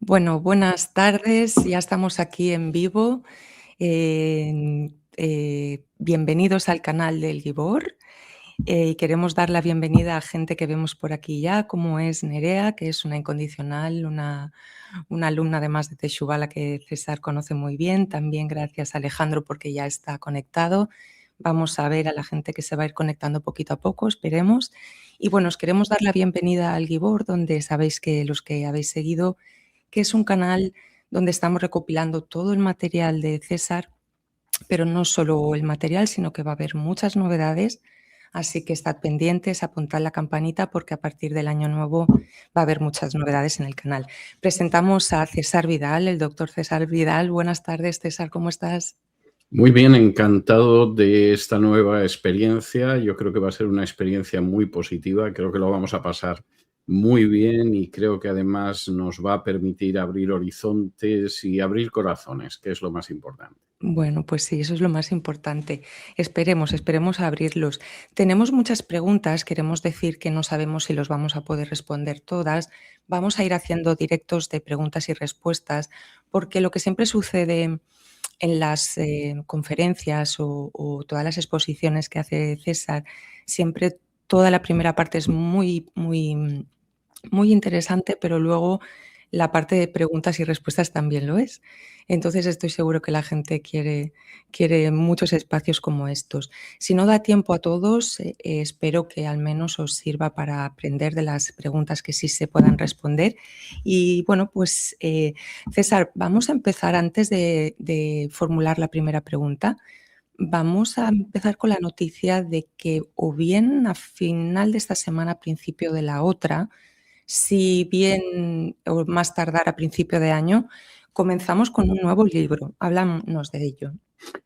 Bueno, buenas tardes, ya estamos aquí en vivo. Bienvenidos al canal del Gibor. Queremos dar la bienvenida a gente que vemos por aquí ya, como es Nerea, que es una incondicional, una alumna además de Teshuvah, a la que César conoce muy bien. También gracias a Alejandro porque ya está conectado. Vamos a ver a la gente que se va a ir conectando poquito a poco, esperemos. Y bueno, os queremos dar la bienvenida al Gibor, donde sabéis que los que habéis seguido, que es un canal donde estamos recopilando todo el material de César, pero no solo el material, sino que va a haber muchas novedades, así que estad pendientes, apuntad la campanita porque a partir del año nuevo va a haber muchas novedades en el canal. Presentamos a César Vidal, el doctor César Vidal. Buenas tardes, César, ¿cómo estás? Muy bien, encantado de esta nueva experiencia. Yo creo que va a ser una experiencia muy positiva, creo que lo vamos a pasar muy bien y creo que además nos va a permitir abrir horizontes y abrir corazones, que es lo más importante. Bueno, pues sí, eso es lo más importante. Esperemos a abrirlos. Tenemos muchas preguntas, queremos decir que no sabemos si los vamos a poder responder todas. Vamos a ir haciendo directos de preguntas y respuestas, porque lo que siempre sucede en las conferencias o todas las exposiciones que hace César, siempre toda la primera parte es muy interesante, pero luego la parte de preguntas y respuestas también lo es. Entonces estoy seguro que la gente quiere muchos espacios como estos. Si no da tiempo a todos, espero que al menos os sirva para aprender de las preguntas que sí se puedan responder. Y bueno, pues César, vamos a empezar antes de formular la primera pregunta. Vamos a empezar con la noticia de que o bien a final de esta semana, a principio de la otra, si bien o más tardar a principio de año, comenzamos con un nuevo libro. Háblanos de ello.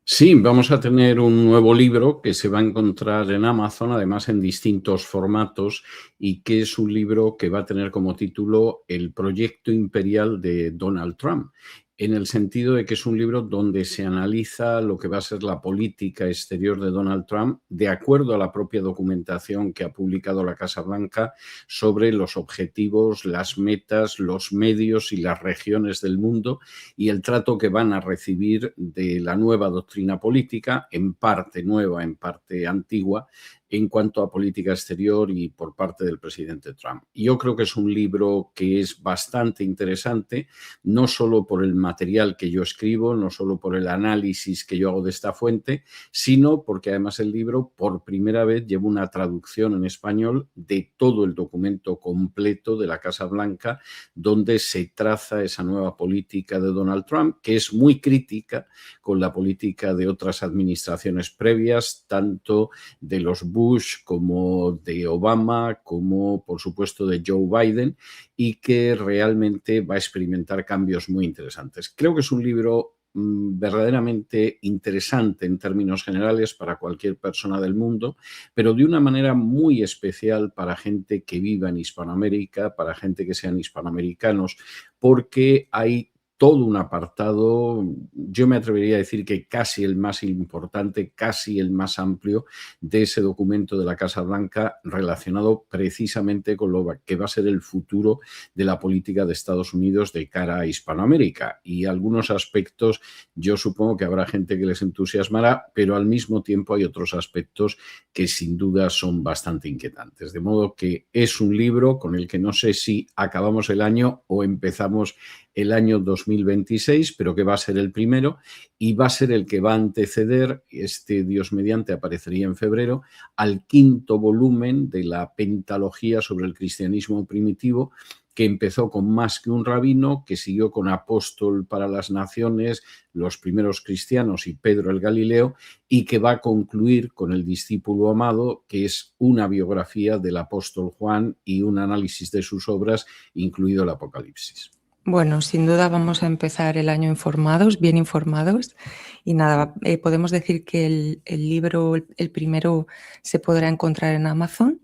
Sí, vamos a tener un nuevo libro que se va a encontrar en Amazon, además en distintos formatos, y que es un libro que va a tener como título El proyecto imperial de Donald Trump, en el sentido de que es un libro donde se analiza lo que va a ser la política exterior de Donald Trump, de acuerdo a la propia documentación que ha publicado la Casa Blanca sobre los objetivos, las metas, los medios y las regiones del mundo y el trato que van a recibir de la nueva doctrina política, en parte nueva, en parte antigua, en cuanto a política exterior y por parte del presidente Trump. Yo creo que es un libro que es bastante interesante, no solo por el material que yo escribo, no solo por el análisis que yo hago de esta fuente, sino porque además el libro por primera vez lleva una traducción en español de todo el documento completo de la Casa Blanca, donde se traza esa nueva política de Donald Trump, que es muy crítica con la política de otras administraciones previas, tanto de los Bush como de Obama, como por supuesto de Joe Biden, y que realmente va a experimentar cambios muy interesantes. Creo que es un libro verdaderamente interesante en términos generales para cualquier persona del mundo, pero de una manera muy especial para gente que viva en Hispanoamérica, para gente que sean hispanoamericanos, porque hay todo un apartado, yo me atrevería a decir que casi el más importante, casi el más amplio de ese documento de la Casa Blanca relacionado precisamente con lo que va a ser el futuro de la política de Estados Unidos de cara a Hispanoamérica. Y algunos aspectos yo supongo que habrá gente que les entusiasmará, pero al mismo tiempo hay otros aspectos que sin duda son bastante inquietantes. De modo que es un libro con el que no sé si acabamos el año o empezamos el año 2026, pero que va a ser el primero y va a ser el que va a anteceder, Dios mediante aparecería en febrero, al quinto volumen de la pentalogía sobre el cristianismo primitivo, que empezó con Más que un rabino, que siguió con Apóstol para las Naciones, los primeros cristianos y Pedro el Galileo, y que va a concluir con El discípulo amado, que es una biografía del apóstol Juan y un análisis de sus obras, incluido el Apocalipsis. Bueno, sin duda vamos a empezar el año informados, bien informados. Y nada, podemos decir que el libro, el primero, se podrá encontrar en Amazon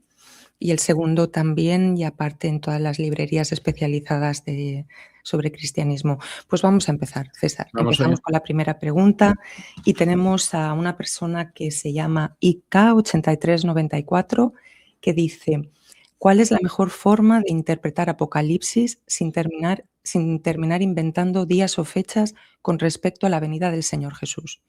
y el segundo también, y aparte en todas las librerías especializadas sobre cristianismo. Pues vamos a empezar, César. Vamos allá. Empezamos con la primera pregunta y tenemos a una persona que se llama IK8394 que dice: ¿Cuál es la mejor forma de interpretar Apocalipsis sin terminar inventando días o fechas con respecto a la venida del Señor Jesús?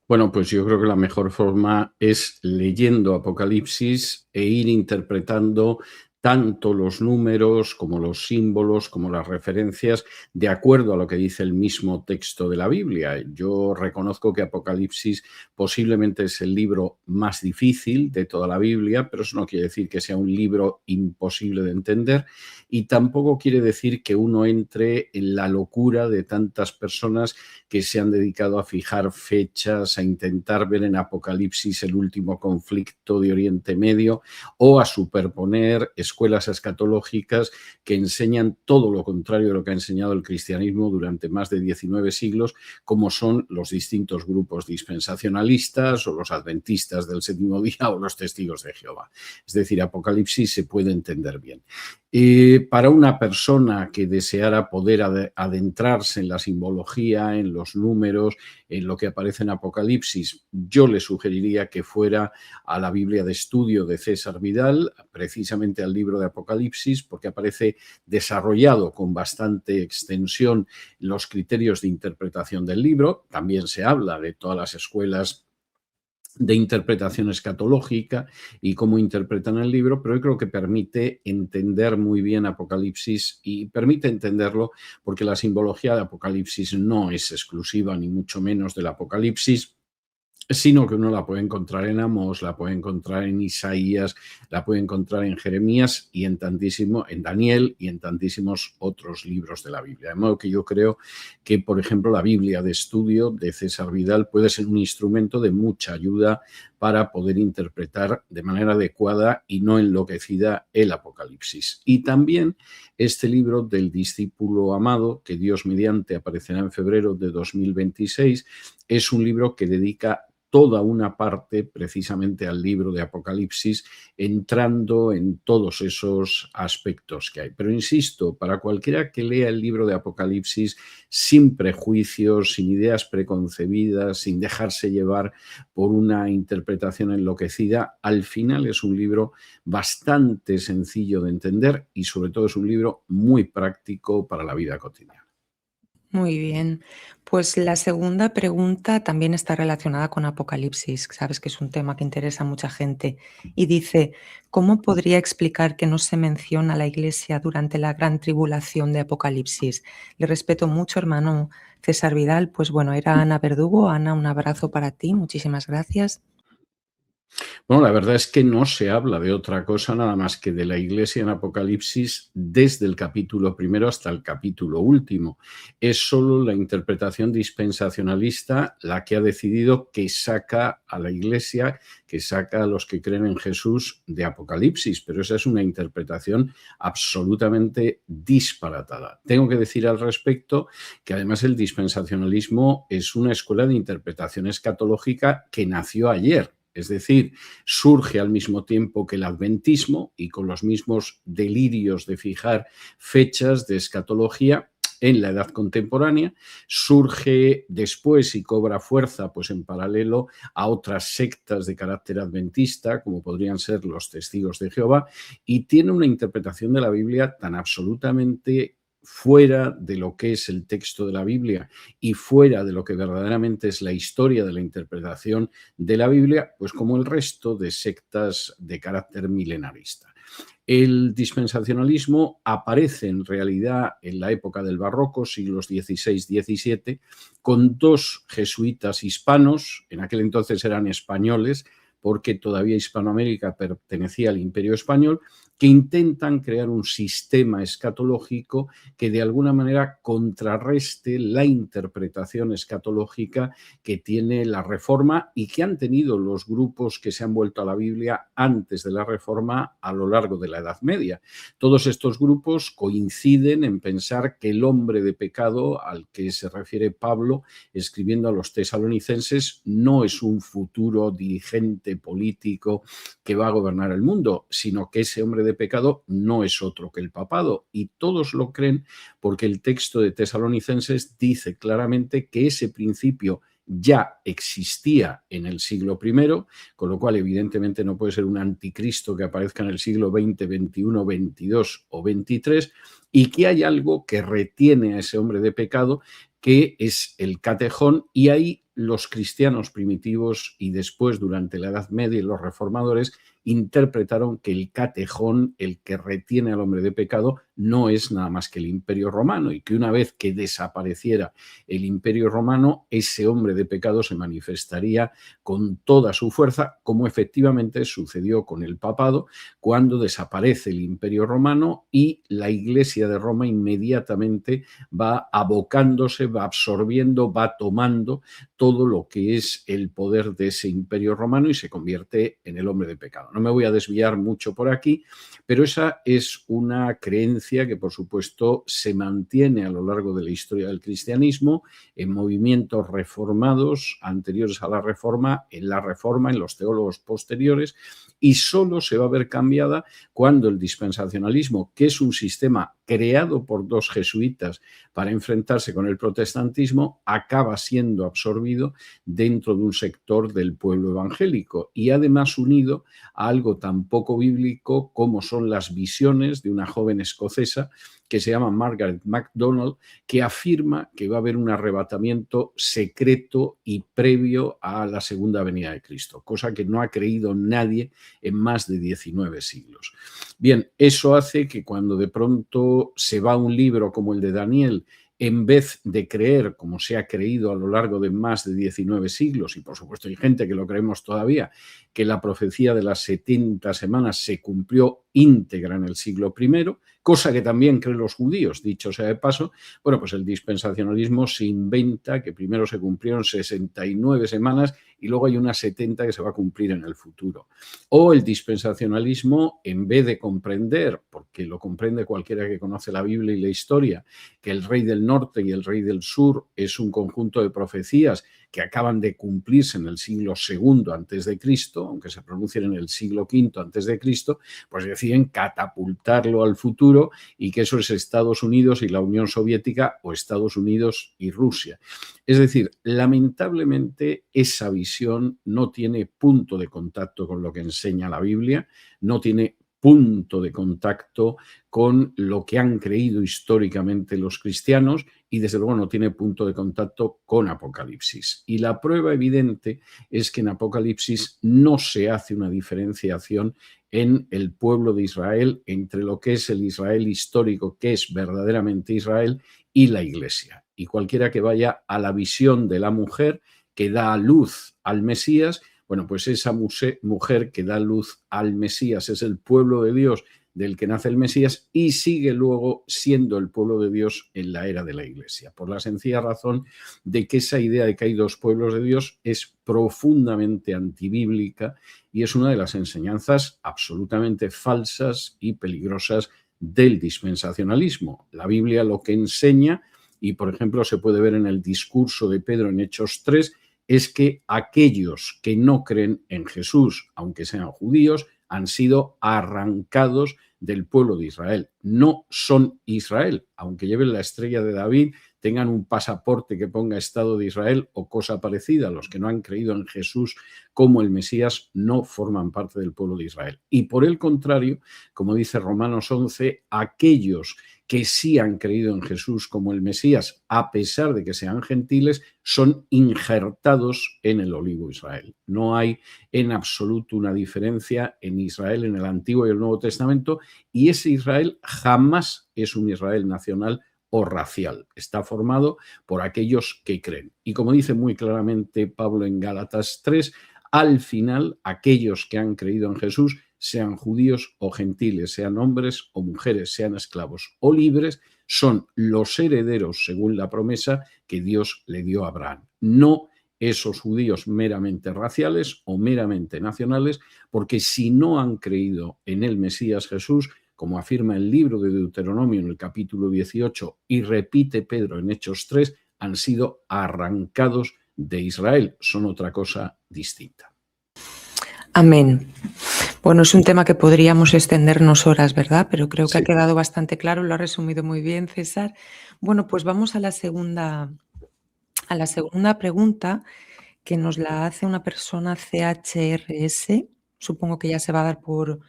Bueno, pues yo creo que la mejor forma es leyendo Apocalipsis e ir interpretando tanto los números como los símbolos, como las referencias, de acuerdo a lo que dice el mismo texto de la Biblia. Yo reconozco que Apocalipsis posiblemente es el libro más difícil de toda la Biblia, pero eso no quiere decir que sea un libro imposible de entender y tampoco quiere decir que uno entre en la locura de tantas personas que se han dedicado a fijar fechas, a intentar ver en Apocalipsis el último conflicto de Oriente Medio o a superponer escuelas escatológicas que enseñan todo lo contrario de lo que ha enseñado el cristianismo durante más de 19 siglos, como son los distintos grupos dispensacionalistas o los adventistas del séptimo día o los testigos de Jehová. Es decir, Apocalipsis se puede entender bien. Para una persona que deseara poder adentrarse en la simbología, en los números, en lo que aparece en Apocalipsis, yo le sugeriría que fuera a la Biblia de estudio de César Vidal, precisamente al libro de Apocalipsis, porque aparece desarrollado con bastante extensión los criterios de interpretación del libro. También se habla de todas las escuelas de interpretación escatológica y cómo interpretan el libro, pero yo creo que permite entender muy bien Apocalipsis y permite entenderlo porque la simbología de Apocalipsis no es exclusiva ni mucho menos del Apocalipsis, sino que uno la puede encontrar en Amós, la puede encontrar en Isaías, la puede encontrar en Jeremías y en Daniel y en tantísimos otros libros de la Biblia. De modo que yo creo que, por ejemplo, la Biblia de estudio de César Vidal puede ser un instrumento de mucha ayuda para poder interpretar de manera adecuada y no enloquecida el Apocalipsis. Y también este libro del discípulo amado, que Dios mediante aparecerá en febrero de 2026, es un libro que dedica toda una parte precisamente al libro de Apocalipsis, entrando en todos esos aspectos que hay. Pero insisto, para cualquiera que lea el libro de Apocalipsis sin prejuicios, sin ideas preconcebidas, sin dejarse llevar por una interpretación enloquecida, al final es un libro bastante sencillo de entender y sobre todo es un libro muy práctico para la vida cotidiana. Muy bien. Pues la segunda pregunta también está relacionada con Apocalipsis. Sabes que es un tema que interesa a mucha gente. Y dice, ¿cómo podría explicar que no se menciona a la Iglesia durante la gran tribulación de Apocalipsis? Le respeto mucho, hermano César Vidal. Pues bueno, era Ana Verdugo. Ana, un abrazo para ti. Muchísimas gracias. Bueno, la verdad es que no se habla de otra cosa nada más que de la Iglesia en Apocalipsis desde el capítulo primero hasta el capítulo último. Es solo la interpretación dispensacionalista la que ha decidido que saca a la Iglesia, que saca a los que creen en Jesús de Apocalipsis, pero esa es una interpretación absolutamente disparatada. Tengo que decir al respecto que además el dispensacionalismo es una escuela de interpretación escatológica que nació ayer. Es decir, surge al mismo tiempo que el adventismo y con los mismos delirios de fijar fechas de escatología en la edad contemporánea, surge después y cobra fuerza pues en paralelo a otras sectas de carácter adventista, como podrían ser los testigos de Jehová, y tiene una interpretación de la Biblia tan absolutamente fuera de lo que es el texto de la Biblia y fuera de lo que verdaderamente es la historia de la interpretación de la Biblia, pues como el resto de sectas de carácter milenarista. El dispensacionalismo aparece en realidad en la época del Barroco, siglos XVI-XVII, con dos jesuitas hispanos, en aquel entonces eran españoles, porque todavía Hispanoamérica pertenecía al Imperio Español, que intentan crear un sistema escatológico que de alguna manera contrarreste la interpretación escatológica que tiene la Reforma y que han tenido los grupos que se han vuelto a la Biblia antes de la Reforma a lo largo de la Edad Media. Todos estos grupos coinciden en pensar que el hombre de pecado al que se refiere Pablo escribiendo a los tesalonicenses no es un futuro dirigente político que va a gobernar el mundo, sino que ese hombre de pecado no es otro que el papado. Y todos lo creen porque el texto de Tesalonicenses dice claramente que ese principio ya existía en el siglo I, con lo cual evidentemente no puede ser un anticristo que aparezca en el siglo XX, XXI, XXII o XXIII, y que hay algo que retiene a ese hombre de pecado, que es el catejón, y ahí los cristianos primitivos y después durante la Edad Media y los reformadores interpretaron que el catejón, el que retiene al hombre de pecado, no es nada más que el Imperio Romano, y que una vez que desapareciera el Imperio Romano, ese hombre de pecado se manifestaría con toda su fuerza, como efectivamente sucedió con el papado, cuando desaparece el Imperio Romano y la Iglesia de Roma inmediatamente va abocándose, va absorbiendo, va tomando todo lo que es el poder de ese Imperio Romano y se convierte en el hombre de pecado. No me voy a desviar mucho por aquí, pero esa es una creencia que, por supuesto, se mantiene a lo largo de la historia del cristianismo, en movimientos reformados anteriores a la Reforma, en los teólogos posteriores, y solo se va a ver cambiada cuando el dispensacionalismo, que es un sistema creado por dos jesuitas para enfrentarse con el protestantismo, acaba siendo absorbido dentro de un sector del pueblo evangélico y además unido a algo tan poco bíblico como son las visiones de una joven escocesa que se llama Margaret MacDonald, que afirma que va a haber un arrebatamiento secreto y previo a la segunda venida de Cristo, cosa que no ha creído nadie en más de 19 siglos. Bien, eso hace que cuando de pronto se va un libro como el de Daniel, en vez de creer, como se ha creído a lo largo de más de 19 siglos, y por supuesto hay gente que lo creemos todavía, que la profecía de las 70 semanas se cumplió íntegra en el siglo I, cosa que también creen los judíos, dicho sea de paso, bueno, pues el dispensacionalismo se inventa que primero se cumplieron 69 semanas y luego hay unas 70 que se va a cumplir en el futuro. O el dispensacionalismo, en vez de comprender, porque lo comprende cualquiera que conoce la Biblia y la historia, que el rey del norte y el rey del sur es un conjunto de profecías que acaban de cumplirse en el siglo II antes de Cristo, aunque se pronuncien en el siglo V antes de Cristo, pues deciden catapultarlo al futuro y que eso es Estados Unidos y la Unión Soviética o Estados Unidos y Rusia. Es decir, lamentablemente esa visión no tiene punto de contacto con lo que enseña la Biblia, no tiene punto de contacto con lo que han creído históricamente los cristianos y desde luego no tiene punto de contacto con Apocalipsis. Y la prueba evidente es que en Apocalipsis no se hace una diferenciación en el pueblo de Israel entre lo que es el Israel histórico, que es verdaderamente Israel, y la Iglesia. Y cualquiera que vaya a la visión de la mujer que da a luz al Mesías, bueno, pues esa mujer que da luz al Mesías es el pueblo de Dios del que nace el Mesías y sigue luego siendo el pueblo de Dios en la era de la Iglesia, por la sencilla razón de que esa idea de que hay dos pueblos de Dios es profundamente antibíblica y es una de las enseñanzas absolutamente falsas y peligrosas del dispensacionalismo. La Biblia lo que enseña, y por ejemplo se puede ver en el discurso de Pedro en Hechos 3, es que aquellos que no creen en Jesús, aunque sean judíos, han sido arrancados del pueblo de Israel. No son Israel, aunque lleven la estrella de David, tengan un pasaporte que ponga Estado de Israel o cosa parecida. Los que no han creído en Jesús como el Mesías no forman parte del pueblo de Israel. Y por el contrario, como dice Romanos 11, aquellos que sí han creído en Jesús como el Mesías, a pesar de que sean gentiles, son injertados en el olivo Israel. No hay en absoluto una diferencia en Israel en el Antiguo y el Nuevo Testamento, y ese Israel jamás es un Israel nacional o racial. Está formado por aquellos que creen. Y como dice muy claramente Pablo en Gálatas 3, al final, aquellos que han creído en Jesús, sean judíos o gentiles, sean hombres o mujeres, sean esclavos o libres, son los herederos, según la promesa que Dios le dio a Abraham. No esos judíos meramente raciales o meramente nacionales, porque si no han creído en el Mesías Jesús, como afirma el libro de Deuteronomio en el capítulo 18 y repite Pedro en Hechos 3, han sido arrancados de Israel. Son otra cosa distinta. Amén. Bueno, es un tema que podríamos extendernos horas, ¿verdad? Pero creo que ha quedado bastante claro, lo ha resumido muy bien, César. Bueno, pues vamos a la segunda a la segunda pregunta, que nos la hace una persona CHRS, supongo que ya se va a dar por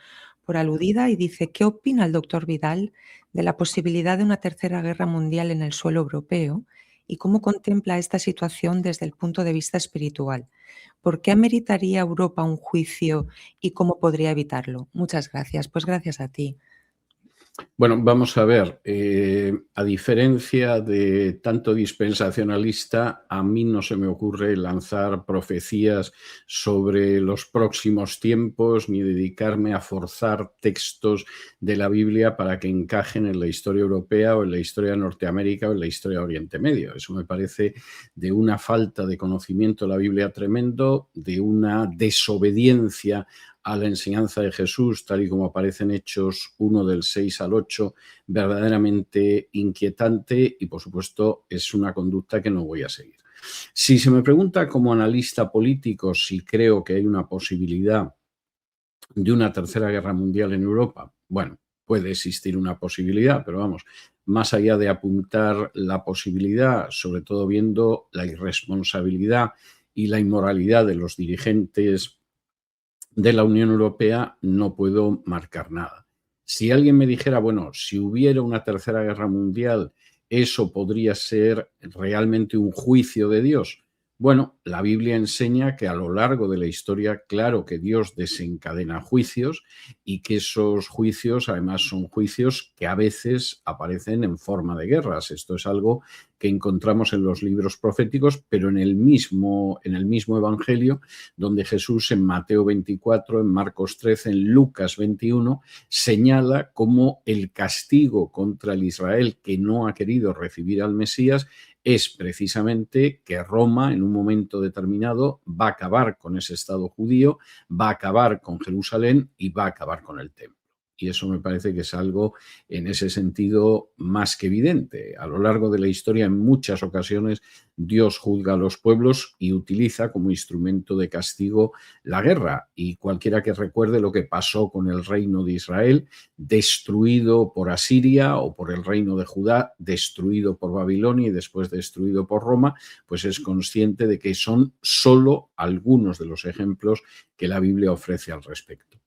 aludida, y dice: "¿Qué opina el doctor Vidal de la posibilidad de una tercera guerra mundial en el suelo europeo y cómo contempla esta situación desde el punto de vista espiritual? ¿Por qué ameritaría Europa un juicio y cómo podría evitarlo?". Muchas gracias. Pues gracias a ti. Bueno, vamos a ver, a diferencia de tanto dispensacionalista, a mí no se me ocurre lanzar profecías sobre los próximos tiempos ni dedicarme a forzar textos de la Biblia para que encajen en la historia europea o en la historia de Norteamérica o en la historia de Oriente Medio. Eso me parece de una falta de conocimiento de la Biblia tremendo, de una desobediencia a la enseñanza de Jesús, tal y como aparece en Hechos 1 del 6 al 8, verdaderamente inquietante y, por supuesto, es una conducta que no voy a seguir. Si se me pregunta como analista político si creo que hay una posibilidad de una tercera guerra mundial en Europa, bueno, puede existir una posibilidad, pero vamos, más allá de apuntar la posibilidad, sobre todo viendo la irresponsabilidad y la inmoralidad de los dirigentes de la Unión Europea, no puedo marcar nada. Si alguien me dijera, bueno, si hubiera una tercera guerra mundial, eso podría ser realmente un juicio de Dios. Bueno, la Biblia enseña que a lo largo de la historia, claro que Dios desencadena juicios y que esos juicios además son juicios que a veces aparecen en forma de guerras. Esto es algo que encontramos en los libros proféticos, pero en el mismo Evangelio, donde Jesús en Mateo 24, en Marcos 13, en Lucas 21, señala cómo el castigo contra el Israel que no ha querido recibir al Mesías es precisamente que Roma en un momento determinado va a acabar con ese Estado judío, va a acabar con Jerusalén y va a acabar con el templo. Y eso me parece que es algo en ese sentido más que evidente. A lo largo de la historia, en muchas ocasiones, Dios juzga a los pueblos y utiliza como instrumento de castigo la guerra. Y cualquiera que recuerde lo que pasó con el reino de Israel, destruido por Asiria, o por el reino de Judá, destruido por Babilonia y después destruido por Roma, pues es consciente de que son solo algunos de los ejemplos que la Biblia ofrece al respecto.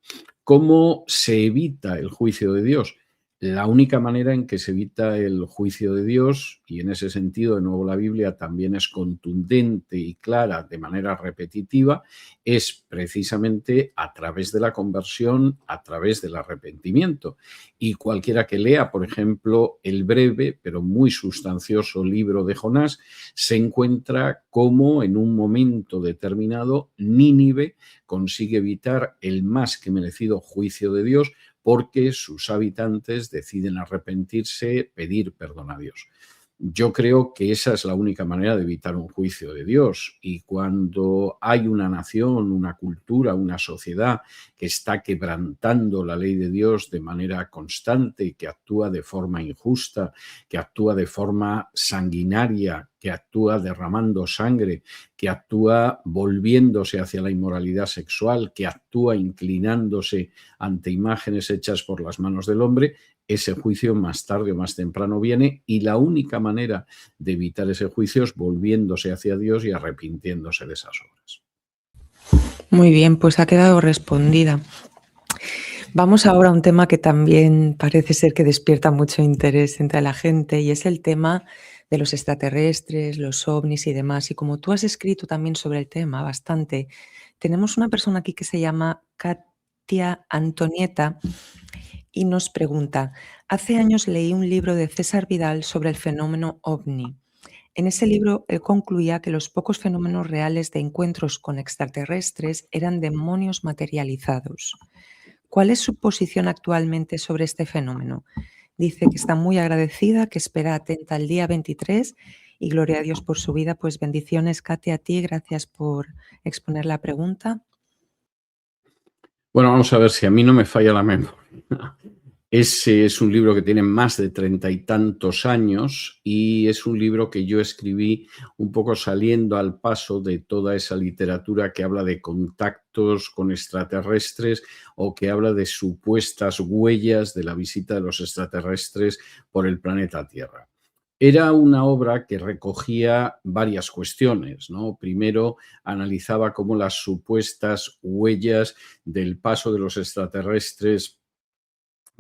¿Cómo se evita el juicio de Dios? La única manera en que se evita el juicio de Dios, y en ese sentido, de nuevo, la Biblia también es contundente y clara de manera repetitiva, es precisamente a través de la conversión, a través del arrepentimiento. Y cualquiera que lea, por ejemplo, el breve pero muy sustancioso libro de Jonás, se encuentra cómo en un momento determinado Nínive consigue evitar el más que merecido juicio de Dios, porque sus habitantes deciden arrepentirse, pedir perdón a Dios. Yo creo que esa es la única manera de evitar un juicio de Dios. Y cuando hay una nación, una cultura, una sociedad que está quebrantando la ley de Dios de manera constante, que actúa de forma injusta, que actúa de forma sanguinaria, que actúa derramando sangre, que actúa volviéndose hacia la inmoralidad sexual, que actúa inclinándose ante imágenes hechas por las manos del hombre, ese juicio más tarde o más temprano viene, y la única manera de evitar ese juicio es volviéndose hacia Dios y arrepintiéndose de esas obras. Muy bien, pues ha quedado respondida. Vamos ahora a un tema que también parece ser que despierta mucho interés entre la gente, y es el tema de los extraterrestres, los ovnis y demás. Y como tú has escrito también sobre el tema bastante, tenemos una persona aquí que se llama Katia Antonieta y nos pregunta: hace años leí un libro de César Vidal sobre el fenómeno ovni. En ese libro, él concluía que los pocos fenómenos reales de encuentros con extraterrestres eran demonios materializados. ¿Cuál es su posición actualmente sobre este fenómeno? Dice que está muy agradecida, que espera atenta el día 23 y gloria a Dios por su vida. Pues bendiciones, Katia, a ti. Gracias por exponer la pregunta. Bueno, vamos a ver si a mí no me falla la memoria. Ese es un libro que tiene más de 30 y tantos años y es un libro que yo escribí un poco saliendo al paso de toda esa literatura que habla de contactos con extraterrestres o que habla de supuestas huellas de la visita de los extraterrestres por el planeta Tierra. Era una obra que recogía varias cuestiones, ¿no? Primero, analizaba cómo las supuestas huellas del paso de los extraterrestres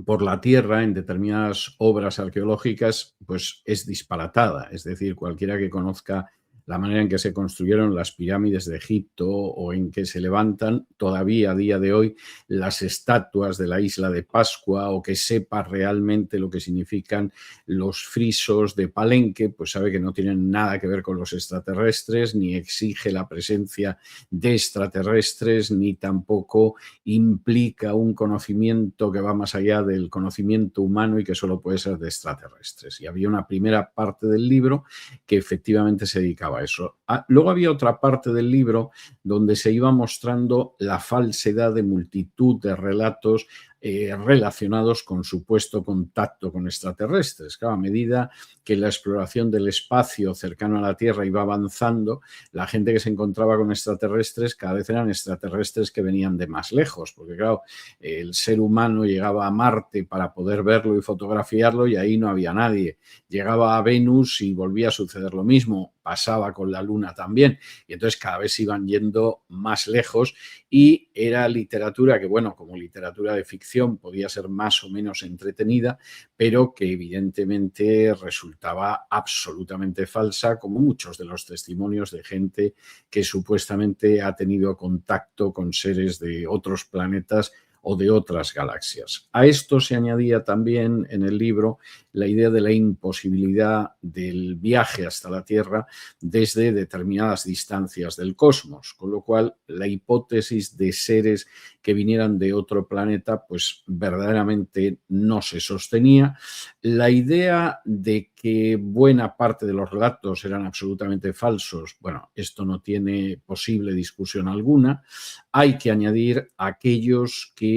por la Tierra en determinadas obras arqueológicas, pues es disparatada. Es decir, cualquiera que conozca la manera en que se construyeron las pirámides de Egipto o en que se levantan todavía a día de hoy las estatuas de la isla de Pascua, o que sepa realmente lo que significan los frisos de Palenque, pues sabe que no tienen nada que ver con los extraterrestres, ni exige la presencia de extraterrestres, ni tampoco implica un conocimiento que va más allá del conocimiento humano y que solo puede ser de extraterrestres. Y había una primera parte del libro que efectivamente se dedicaba a eso. Luego había otra parte del libro donde se iba mostrando la falsedad de multitud de relatos relacionados con supuesto contacto con extraterrestres. Claro, a medida que la exploración del espacio cercano a la Tierra iba avanzando, la gente que se encontraba con extraterrestres cada vez eran extraterrestres que venían de más lejos, porque claro, el ser humano llegaba a Marte para poder verlo y fotografiarlo y ahí no había nadie. Llegaba a Venus y volvía a suceder lo mismo, pasaba con la Luna también, y entonces cada vez iban yendo más lejos, y era literatura que, bueno, como literatura de ficción podía ser más o menos entretenida, pero que evidentemente resultaba absolutamente falsa, como muchos de los testimonios de gente que supuestamente ha tenido contacto con seres de otros planetas o de otras galaxias. A esto se añadía también en el libro la idea de la imposibilidad del viaje hasta la Tierra desde determinadas distancias del cosmos, con lo cual la hipótesis de seres que vinieran de otro planeta pues verdaderamente no se sostenía. La idea de que buena parte de los relatos eran absolutamente falsos, bueno, esto no tiene posible discusión alguna. Hay que añadir aquellos que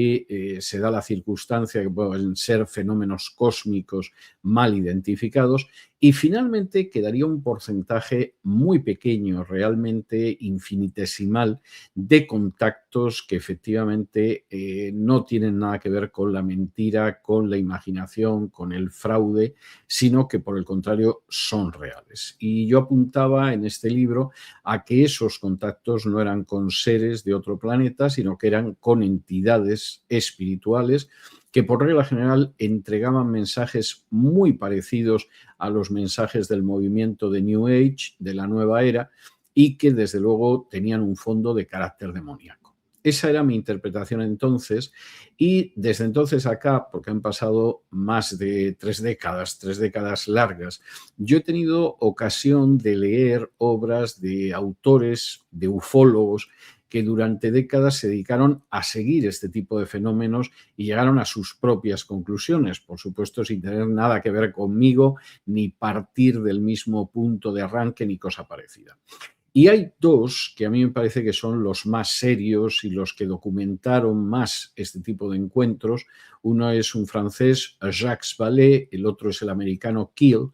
se da la circunstancia que pueden ser fenómenos cósmicos mal identificados, y finalmente quedaría un porcentaje muy pequeño, realmente infinitesimal, de contactos que efectivamente no tienen nada que ver con la mentira, con la imaginación, con el fraude, sino que por el contrario son reales. Y yo apuntaba en este libro a que esos contactos no eran con seres de otro planeta, sino que eran con entidades espirituales que por regla general entregaban mensajes muy parecidos a los mensajes del movimiento de New Age, de la nueva era, y que desde luego tenían un fondo de carácter demoníaco. Esa era mi interpretación entonces, y desde entonces acá, porque han pasado más de 3 décadas largas, yo he tenido ocasión de leer obras de autores, de ufólogos, que durante décadas se dedicaron a seguir este tipo de fenómenos y llegaron a sus propias conclusiones, por supuesto sin tener nada que ver conmigo, ni partir del mismo punto de arranque, ni cosa parecida. Y hay dos que a mí me parece que son los más serios y los que documentaron más este tipo de encuentros. Uno es un francés, Jacques Vallée, el otro es el americano Keel,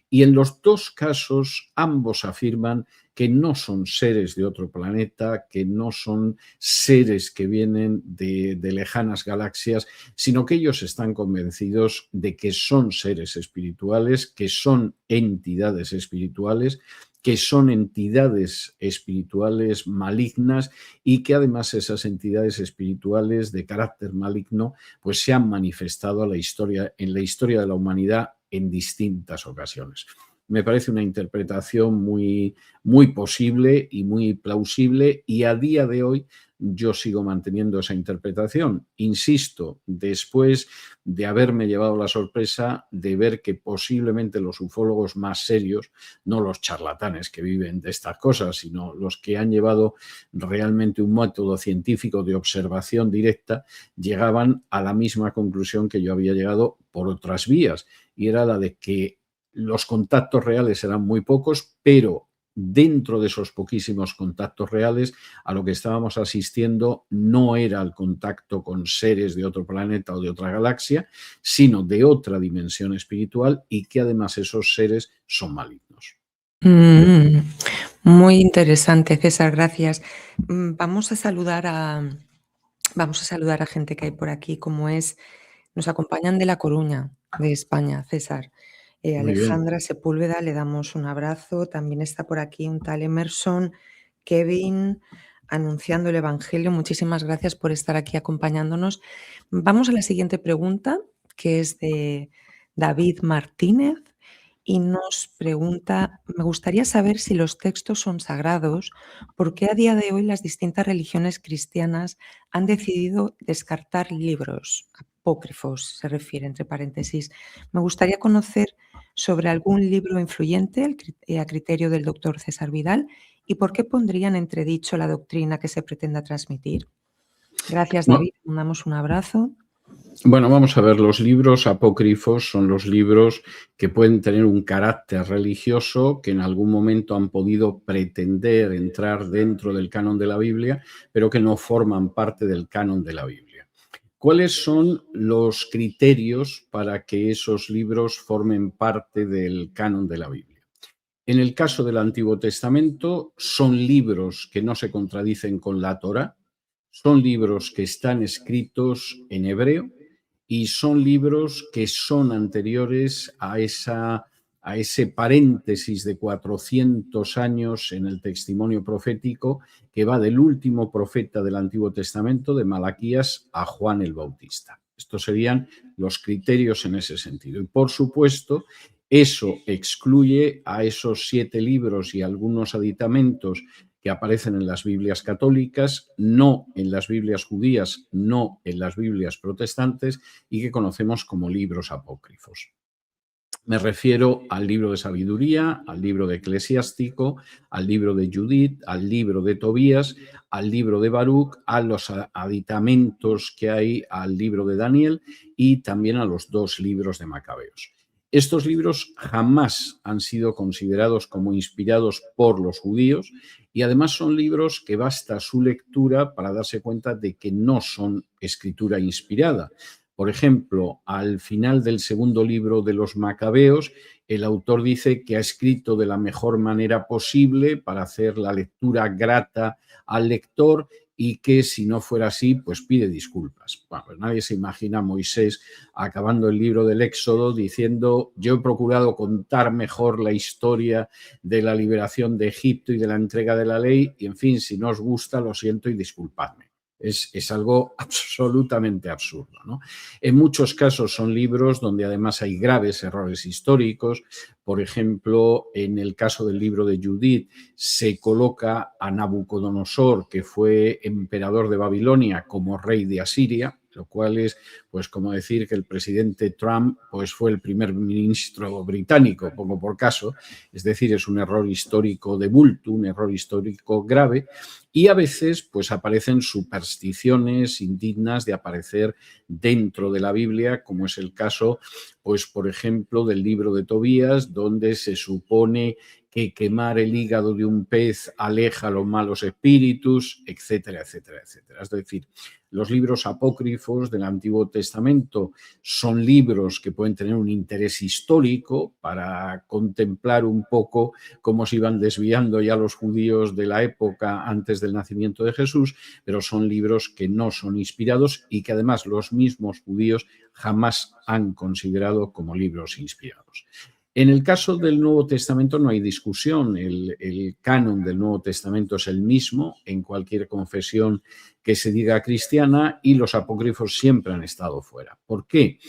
y en los dos casos ambos afirman que no son seres de otro planeta, que no son seres que vienen de lejanas galaxias, sino que ellos están convencidos de que son seres espirituales, que son entidades espirituales, que son entidades espirituales malignas, y que además esas entidades espirituales de carácter maligno pues se han manifestado en la historia de la humanidad en distintas ocasiones. Me parece una interpretación muy, muy posible y muy plausible, y a día de hoy yo sigo manteniendo esa interpretación. Insisto, después de haberme llevado la sorpresa de ver que posiblemente los ufólogos más serios, no los charlatanes que viven de estas cosas, sino los que han llevado realmente un método científico de observación directa, llegaban a la misma conclusión que yo había llegado por otras vías, y era la de que los contactos reales eran muy pocos, pero dentro de esos poquísimos contactos reales, a lo que estábamos asistiendo no era el contacto con seres de otro planeta o de otra galaxia, sino de otra dimensión espiritual, y que además esos seres son malignos. Mm, muy interesante, César, gracias. Vamos a saludar a gente que hay por aquí, como es, nos acompañan de La Coruña, de España, César. Muy bien. Alejandra Sepúlveda, le damos un abrazo. También está por aquí un tal Emerson, Kevin, anunciando el Evangelio. Muchísimas gracias por estar aquí acompañándonos. Vamos a la siguiente pregunta, que es de David Martínez, y nos pregunta: me gustaría saber si los textos son sagrados, ¿por qué a día de hoy las distintas religiones cristianas han decidido descartar libros apócrifos? Se refiere, entre paréntesis. Me gustaría conocer sobre algún libro influyente a criterio del doctor César Vidal y por qué pondrían en entredicho la doctrina que se pretenda transmitir. Gracias, Bu- David. Te mandamos un abrazo. Bueno, vamos a ver, los libros apócrifos son los libros que pueden tener un carácter religioso, que en algún momento han podido pretender entrar dentro del canon de la Biblia, pero que no forman parte del canon de la Biblia. ¿Cuáles son los criterios para que esos libros formen parte del canon de la Biblia? En el caso del Antiguo Testamento, son libros que no se contradicen con la Torá, son libros que están escritos en hebreo y son libros que son anteriores a ese paréntesis de 400 años en el testimonio profético que va del último profeta del Antiguo Testamento, de Malaquías, a Juan el Bautista. Estos serían los criterios en ese sentido. Y, por supuesto, eso excluye a esos 7 libros y algunos aditamentos que aparecen en las Biblias católicas, no en las Biblias judías, no en las Biblias protestantes y que conocemos como libros apócrifos. Me refiero al libro de sabiduría, al libro de Eclesiástico, al libro de Judith, al libro de Tobías, al libro de Baruch, a los aditamentos que hay al libro de Daniel y también a los 2 libros de Macabeos. Estos libros jamás han sido considerados como inspirados por los judíos y además son libros que basta su lectura para darse cuenta de que no son escritura inspirada. Por ejemplo, al final del segundo libro de los Macabeos, el autor dice que ha escrito de la mejor manera posible para hacer la lectura grata al lector y que si no fuera así, pues pide disculpas. Bueno, pues nadie se imagina a Moisés acabando el libro del Éxodo diciendo: yo he procurado contar mejor la historia de la liberación de Egipto y de la entrega de la ley y, en fin, si no os gusta, lo siento y disculpadme. Es algo absolutamente absurdo, ¿no? En muchos casos son libros donde además hay graves errores históricos. Por ejemplo, en el caso del libro de Judith se coloca a Nabucodonosor, que fue emperador de Babilonia, como rey de Asiria, lo cual es, pues, como decir que el presidente Trump, pues, fue el primer ministro británico, pongo por caso. Es decir, es un error histórico de bulto, un error histórico grave, y a veces, pues, aparecen supersticiones indignas de aparecer dentro de la Biblia, como es el caso, pues, por ejemplo, del libro de Tobías, donde se supone que quemar el hígado de un pez aleja los malos espíritus, etcétera, etcétera, etcétera. Es decir, los libros apócrifos del Antiguo Testamento son libros que pueden tener un interés histórico para contemplar un poco cómo se iban desviando ya los judíos de la época antes del nacimiento de Jesús, pero son libros que no son inspirados y que además los mismos judíos jamás han considerado como libros inspirados. En el caso del Nuevo Testamento no hay discusión, el canon del Nuevo Testamento es el mismo en cualquier confesión que se diga cristiana y los apócrifos siempre han estado fuera. ¿Por qué?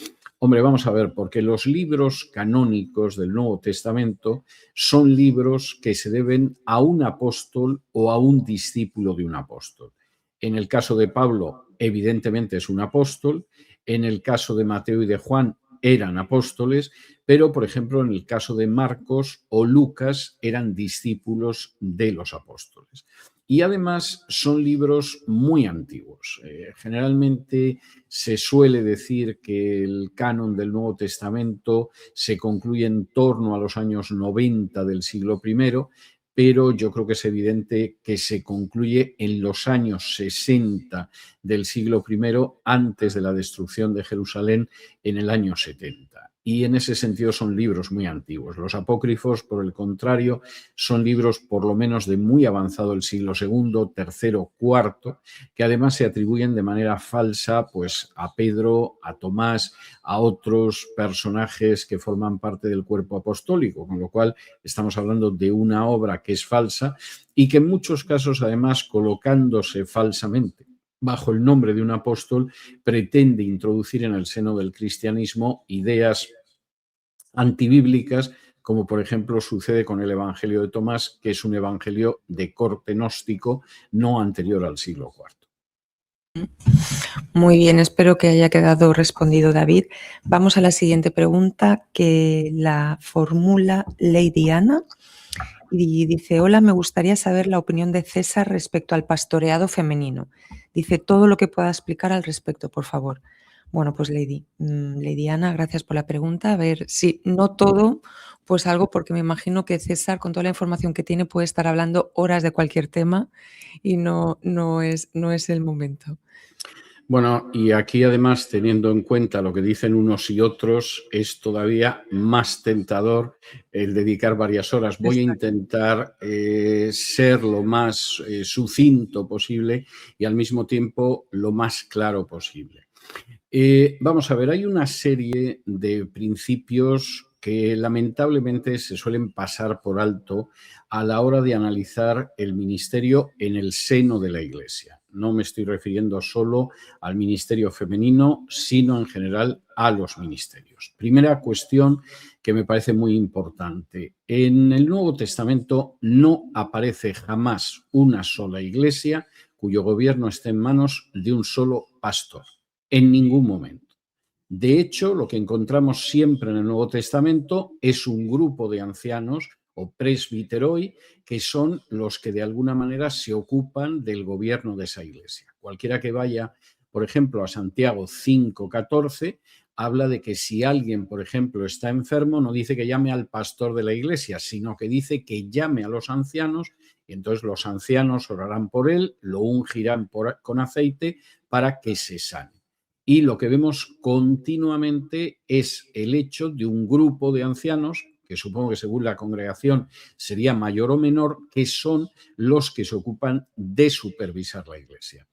Hombre, vamos a ver, porque los libros canónicos del Nuevo Testamento son libros que se deben a un apóstol o a un discípulo de un apóstol. En el caso de Pablo, evidentemente es un apóstol. En el caso de Mateo y de Juan, eran apóstoles, pero, por ejemplo, en el caso de Marcos o Lucas, eran discípulos de los apóstoles. Y además son libros muy antiguos. Generalmente se suele decir que el canon del Nuevo Testamento se concluye en torno a los años 90 del siglo I, pero yo creo que es evidente que se concluye en los años 60 del siglo I, antes de la destrucción de Jerusalén en el año 70. y en ese sentido son libros muy antiguos. Los apócrifos, por el contrario, son libros por lo menos de muy avanzado el siglo II, tercero, cuarto, que además se atribuyen de manera falsa pues, a Pedro, a Tomás, a otros personajes que forman parte del cuerpo apostólico, con lo cual estamos hablando de una obra que es falsa y que en muchos casos, además, colocándose falsamente bajo el nombre de un apóstol, pretende introducir en el seno del cristianismo ideas antibíblicas, como por ejemplo sucede con el Evangelio de Tomás, que es un evangelio de corte gnóstico no anterior al siglo IV. Muy bien, espero que haya quedado respondido, David. Vamos a la siguiente pregunta, que la formula Lady Ana y dice: hola, me gustaría saber la opinión de César respecto al pastoreado femenino. Dice todo lo que pueda explicar al respecto, por favor. Bueno, pues Lady Ana, gracias por la pregunta. A ver, si no todo, pues algo, porque me imagino que César, con toda la información que tiene, puede estar hablando horas de cualquier tema y no es el momento. Bueno, y aquí además, teniendo en cuenta lo que dicen unos y otros, es todavía más tentador el dedicar varias horas. Voy a intentar ser lo más sucinto posible y al mismo tiempo lo más claro posible. Vamos a ver, hay una serie de principios que lamentablemente se suelen pasar por alto a la hora de analizar el ministerio en el seno de la Iglesia. No me estoy refiriendo solo al ministerio femenino, sino en general a los ministerios. Primera cuestión que me parece muy importante. En el Nuevo Testamento no aparece jamás una sola iglesia cuyo gobierno esté en manos de un solo pastor. En ningún momento. De hecho, lo que encontramos siempre en el Nuevo Testamento es un grupo de ancianos o presbiteroi que son los que de alguna manera se ocupan del gobierno de esa iglesia. Cualquiera que vaya, por ejemplo, a Santiago 5:14, habla de que si alguien, por ejemplo, está enfermo, no dice que llame al pastor de la iglesia, sino que dice que llame a los ancianos y entonces los ancianos orarán por él, lo ungirán con aceite para que se sane. Y lo que vemos continuamente es el hecho de un grupo de ancianos, que supongo que según la congregación sería mayor o menor, que son los que se ocupan de supervisar la iglesia.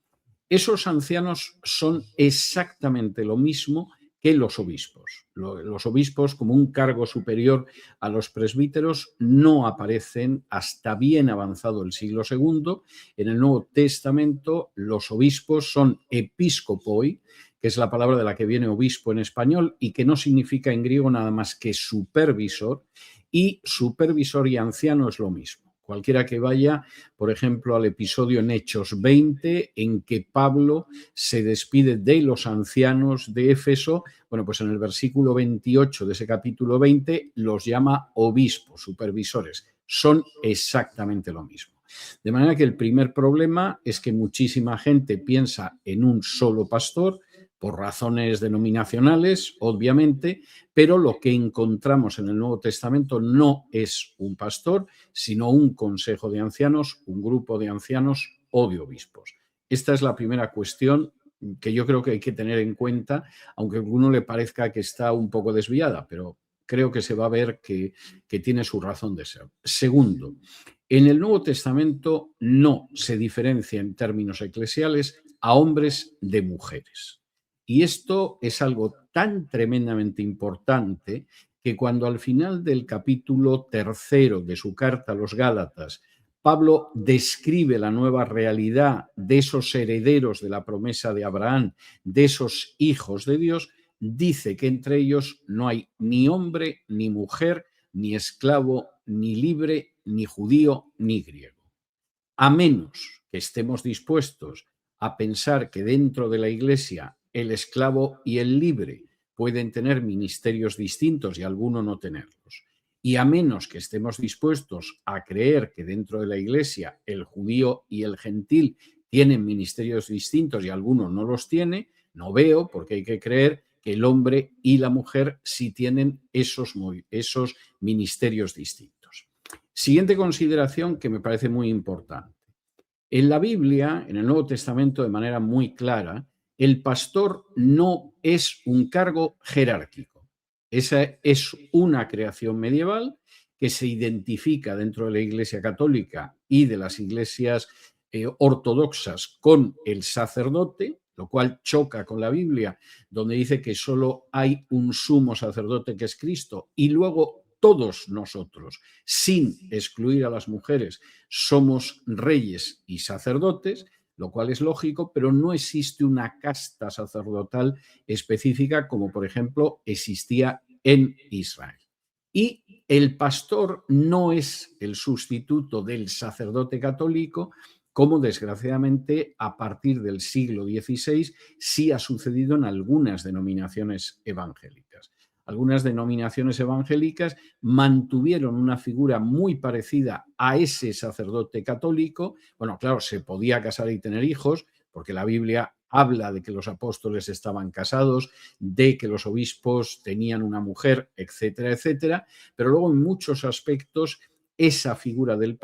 Esos ancianos son exactamente lo mismo que los obispos. Los obispos, como un cargo superior a los presbíteros, no aparecen hasta bien avanzado el siglo II. En el Nuevo Testamento, los obispos son episcopoi, que es la palabra de la que viene obispo en español y que no significa en griego nada más que supervisor, y supervisor y anciano es lo mismo. Cualquiera que vaya, por ejemplo, al episodio en Hechos 20, en que Pablo se despide de los ancianos de Éfeso, bueno, pues en el versículo 28 de ese capítulo 20 los llama obispos, supervisores. Son exactamente lo mismo. De manera que el primer problema es que muchísima gente piensa en un solo pastor, por razones denominacionales, obviamente, pero lo que encontramos en el Nuevo Testamento no es un pastor, sino un consejo de ancianos, un grupo de ancianos o de obispos. Esta es la primera cuestión que yo creo que hay que tener en cuenta, aunque a alguno le parezca que está un poco desviada, pero creo que se va a ver que tiene su razón de ser. Segundo, en el Nuevo Testamento no se diferencia en términos eclesiales a hombres de mujeres. Y esto es algo tan tremendamente importante que cuando al final del capítulo 3 de su carta a los Gálatas, Pablo describe la nueva realidad de esos herederos de la promesa de Abraham, de esos hijos de Dios, dice que entre ellos no hay ni hombre, ni mujer, ni esclavo, ni libre, ni judío, ni griego. A menos que estemos dispuestos a pensar que dentro de la Iglesia el esclavo y el libre pueden tener ministerios distintos y alguno no tenerlos. Y a menos que estemos dispuestos a creer que dentro de la Iglesia el judío y el gentil tienen ministerios distintos y alguno no los tiene, no veo porque hay que creer que el hombre y la mujer sí tienen esos ministerios distintos. Siguiente consideración que me parece muy importante. En la Biblia, en el Nuevo Testamento, de manera muy clara, el pastor no es un cargo jerárquico. Esa es una creación medieval que se identifica dentro de la Iglesia Católica y de las iglesias ortodoxas con el sacerdote, lo cual choca con la Biblia, donde dice que solo hay un sumo sacerdote que es Cristo, y luego todos nosotros, sin excluir a las mujeres, somos reyes y sacerdotes, lo cual es lógico, pero no existe una casta sacerdotal específica como, por ejemplo, existía en Israel. Y el pastor no es el sustituto del sacerdote católico, como desgraciadamente a partir del siglo XVI sí ha sucedido en algunas denominaciones evangélicas. Algunas denominaciones evangélicas mantuvieron una figura muy parecida a ese sacerdote católico. Bueno, claro, se podía casar y tener hijos, porque la Biblia habla de que los apóstoles estaban casados, de que los obispos tenían una mujer, etcétera, etcétera, pero luego en muchos aspectos esa figura del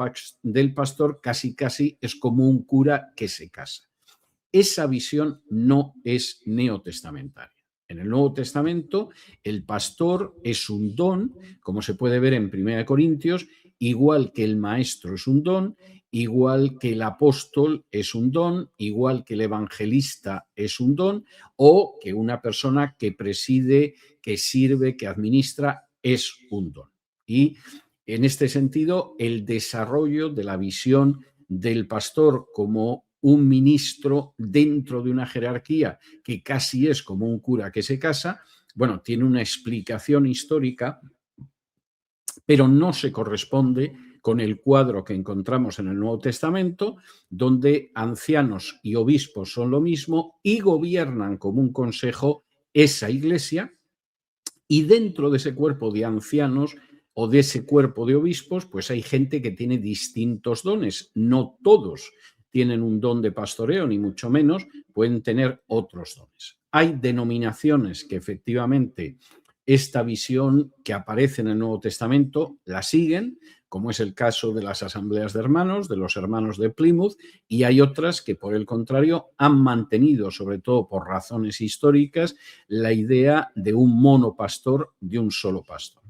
pastor casi es como un cura que se casa. Esa visión no es neotestamentaria. En el Nuevo Testamento, el pastor es un don, como se puede ver en 1 Corintios, igual que el maestro es un don, igual que el apóstol es un don, igual que el evangelista es un don, o que una persona que preside, que sirve, que administra es un don. Y en este sentido, el desarrollo de la visión del pastor como un ministro dentro de una jerarquía que casi es como un cura que se casa, bueno, tiene una explicación histórica, pero no se corresponde con el cuadro que encontramos en el Nuevo Testamento, donde ancianos y obispos son lo mismo y gobiernan como un consejo esa iglesia, y dentro de ese cuerpo de ancianos o de ese cuerpo de obispos, pues hay gente que tiene distintos dones. No todos tienen un don de pastoreo, ni mucho menos, pueden tener otros dones. Hay denominaciones que efectivamente esta visión que aparece en el Nuevo Testamento la siguen, como es el caso de las asambleas de hermanos, de los hermanos de Plymouth, y hay otras que, por el contrario, han mantenido, sobre todo por razones históricas, la idea de un monopastor, de un solo pastor.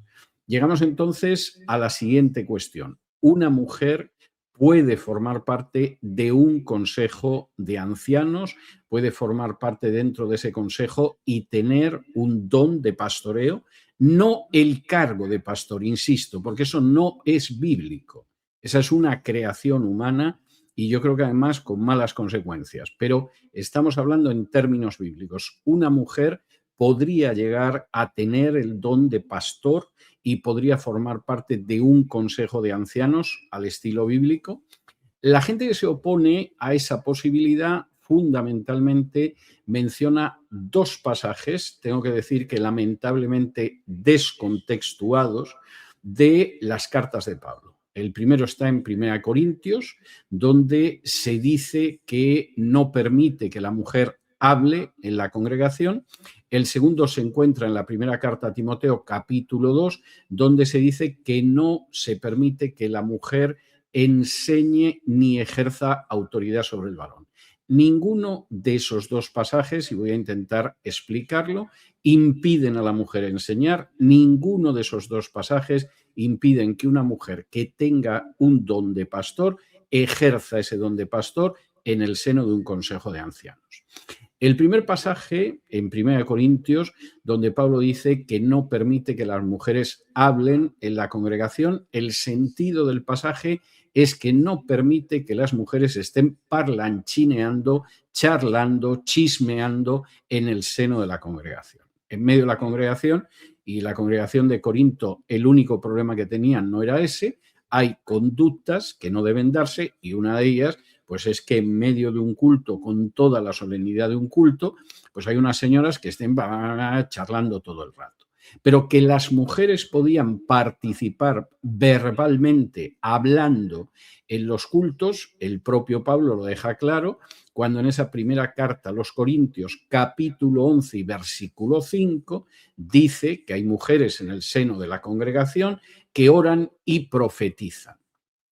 Llegamos entonces a la siguiente cuestión. ¿Una mujer puede formar parte de un consejo de ancianos, puede formar parte dentro de ese consejo y tener un don de pastoreo? No el cargo de pastor, insisto, porque eso no es bíblico. Esa es una creación humana y yo creo que además con malas consecuencias. Pero estamos hablando en términos bíblicos. Una mujer podría llegar a tener el don de pastor y podría formar parte de un consejo de ancianos al estilo bíblico. La gente que se opone a esa posibilidad fundamentalmente menciona dos pasajes, tengo que decir que lamentablemente descontextuados, de las cartas de Pablo. El primero está en 1 Corintios, donde se dice que no permite que la mujer hable en la congregación. El segundo se encuentra en la primera carta a Timoteo, capítulo 2, donde se dice que no se permite que la mujer enseñe ni ejerza autoridad sobre el varón. Ninguno de esos dos pasajes, y voy a intentar explicarlo, impiden a la mujer enseñar. Ninguno de esos dos pasajes impiden que una mujer que tenga un don de pastor ejerza ese don de pastor en el seno de un consejo de ancianos. El primer pasaje, en 1 Corintios, donde Pablo dice que no permite que las mujeres hablen en la congregación, el sentido del pasaje es que no permite que las mujeres estén parlanchineando, charlando, chismeando en el seno de la congregación. En medio de la congregación, y la congregación de Corinto, el único problema que tenían no era ese, hay conductas que no deben darse y una de ellas pues es que en medio de un culto, con toda la solemnidad de un culto, pues hay unas señoras que estén charlando todo el rato. Pero que las mujeres podían participar verbalmente, hablando en los cultos, el propio Pablo lo deja claro, cuando en esa primera carta a los Corintios, capítulo 11 y versículo 5, dice que hay mujeres en el seno de la congregación que oran y profetizan.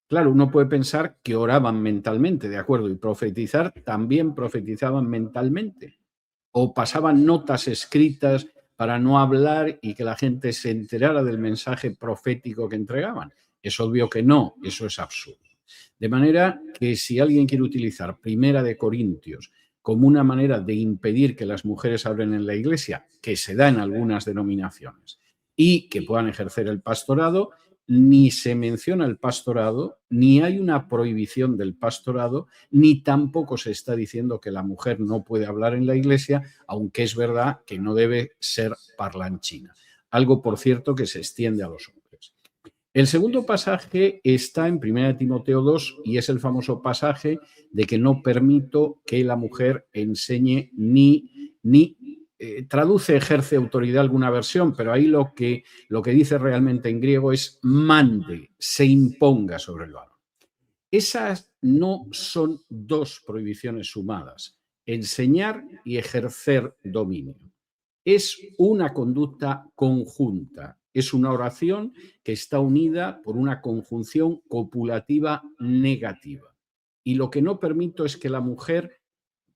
Claro, uno puede pensar que oraban mentalmente, de acuerdo, y profetizar también profetizaban mentalmente, o pasaban notas escritas para no hablar y que la gente se enterara del mensaje profético que entregaban? Es obvio que no, eso es absurdo. De manera que si alguien quiere utilizar Primera de Corintios como una manera de impedir que las mujeres hablen en la iglesia, que se da en algunas denominaciones, y que puedan ejercer el pastorado, ni se menciona el pastorado, ni hay una prohibición del pastorado, ni tampoco se está diciendo que la mujer no puede hablar en la iglesia, aunque es verdad que no debe ser parlanchina. Algo, por cierto, que se extiende a los hombres. El segundo pasaje está en 1 Timoteo 2 y es el famoso pasaje de que no permito que la mujer enseñe traduce, ejerce autoridad alguna versión, pero ahí lo que dice realmente en griego es mande, se imponga sobre el varón. Esas no son dos prohibiciones sumadas, enseñar y ejercer dominio. Es una conducta conjunta, es una oración que está unida por una conjunción copulativa negativa. Y lo que no permito es que la mujer,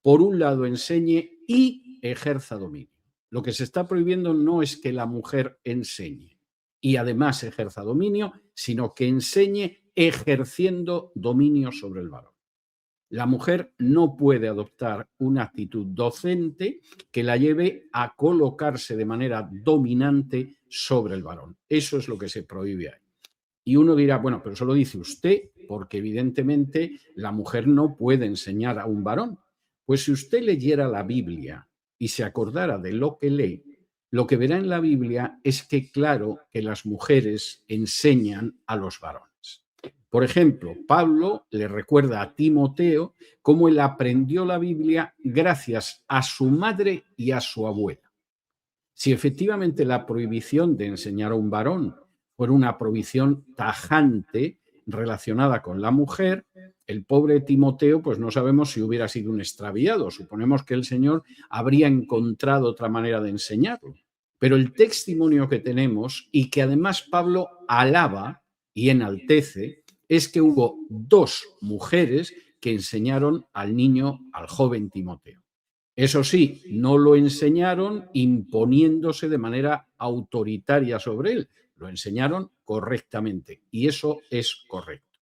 por un lado, enseñe y ejerza dominio. Lo que se está prohibiendo no es que la mujer enseñe y además ejerza dominio, sino que enseñe ejerciendo dominio sobre el varón. La mujer no puede adoptar una actitud docente que la lleve a colocarse de manera dominante sobre el varón. Eso es lo que se prohíbe ahí. Y uno dirá, bueno, pero eso lo dice usted, porque evidentemente la mujer no puede enseñar a un varón. Pues si usted leyera la Biblia y se acordara de lo que lee, lo que verá en la Biblia es que claro que las mujeres enseñan a los varones. Por ejemplo, Pablo le recuerda a Timoteo cómo él aprendió la Biblia gracias a su madre y a su abuela. Si efectivamente la prohibición de enseñar a un varón fuera una prohibición tajante relacionada con la mujer, el pobre Timoteo, pues no sabemos si hubiera sido un extraviado. Suponemos que el Señor habría encontrado otra manera de enseñarlo. Pero el testimonio que tenemos y que además Pablo alaba y enaltece es que hubo dos mujeres que enseñaron al niño, al joven Timoteo. Eso sí, no lo enseñaron imponiéndose de manera autoritaria sobre él, lo enseñaron correctamente y eso es correcto.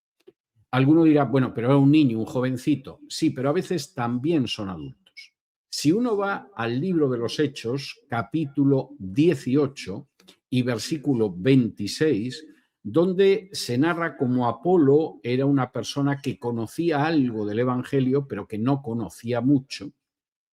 Alguno dirá, bueno, pero era un niño, un jovencito. Sí, pero a veces también son adultos. Si uno va al libro de los Hechos, capítulo 18 y versículo 26, donde se narra cómo Apolo era una persona que conocía algo del Evangelio, pero que no conocía mucho.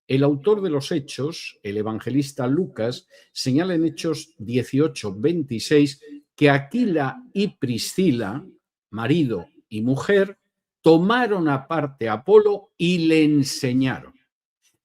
El autor de los Hechos, el evangelista Lucas, señala en Hechos 18, 26, que Aquila y Priscila, marido y mujer, tomaron aparte a Apolo y le enseñaron.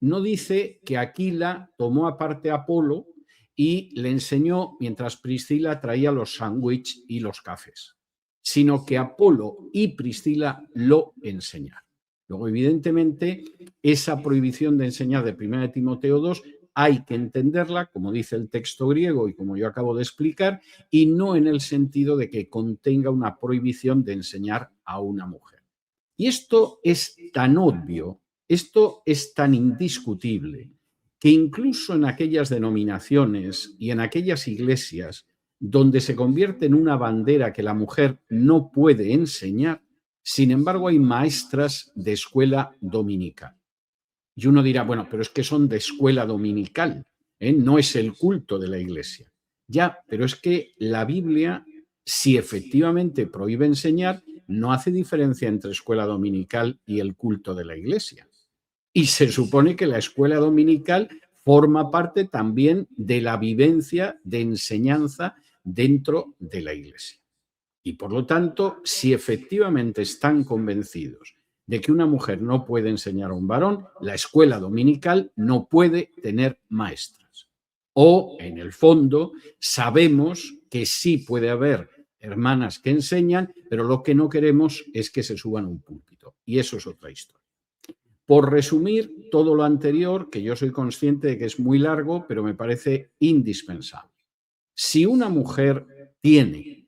No dice que Aquila tomó aparte a Apolo y le enseñó mientras Priscila traía los sándwiches y los cafés, sino que Apolo y Priscila lo enseñaron. Luego, evidentemente, esa prohibición de enseñar de 1 Timoteo 2 hay que entenderla, como dice el texto griego y como yo acabo de explicar, y no en el sentido de que contenga una prohibición de enseñar a una mujer. Y esto es tan obvio, esto es tan indiscutible, que incluso en aquellas denominaciones y en aquellas iglesias donde se convierte en una bandera que la mujer no puede enseñar, sin embargo, hay maestras de escuela dominical. Y uno dirá, bueno, pero es que son de escuela dominical, ¿eh? No es el culto de la iglesia. Ya, pero es que la Biblia, si efectivamente prohíbe enseñar, no hace diferencia entre escuela dominical y el culto de la iglesia. Y se supone que la escuela dominical forma parte también de la vivencia de enseñanza dentro de la iglesia. Y por lo tanto, si efectivamente están convencidos de que una mujer no puede enseñar a un varón, la escuela dominical no puede tener maestras. O, en el fondo, sabemos que sí puede haber hermanas que enseñan, pero lo que no queremos es que se suban a un púlpito. Y eso es otra historia. Por resumir todo lo anterior, que yo soy consciente de que es muy largo, pero me parece indispensable. Si una mujer tiene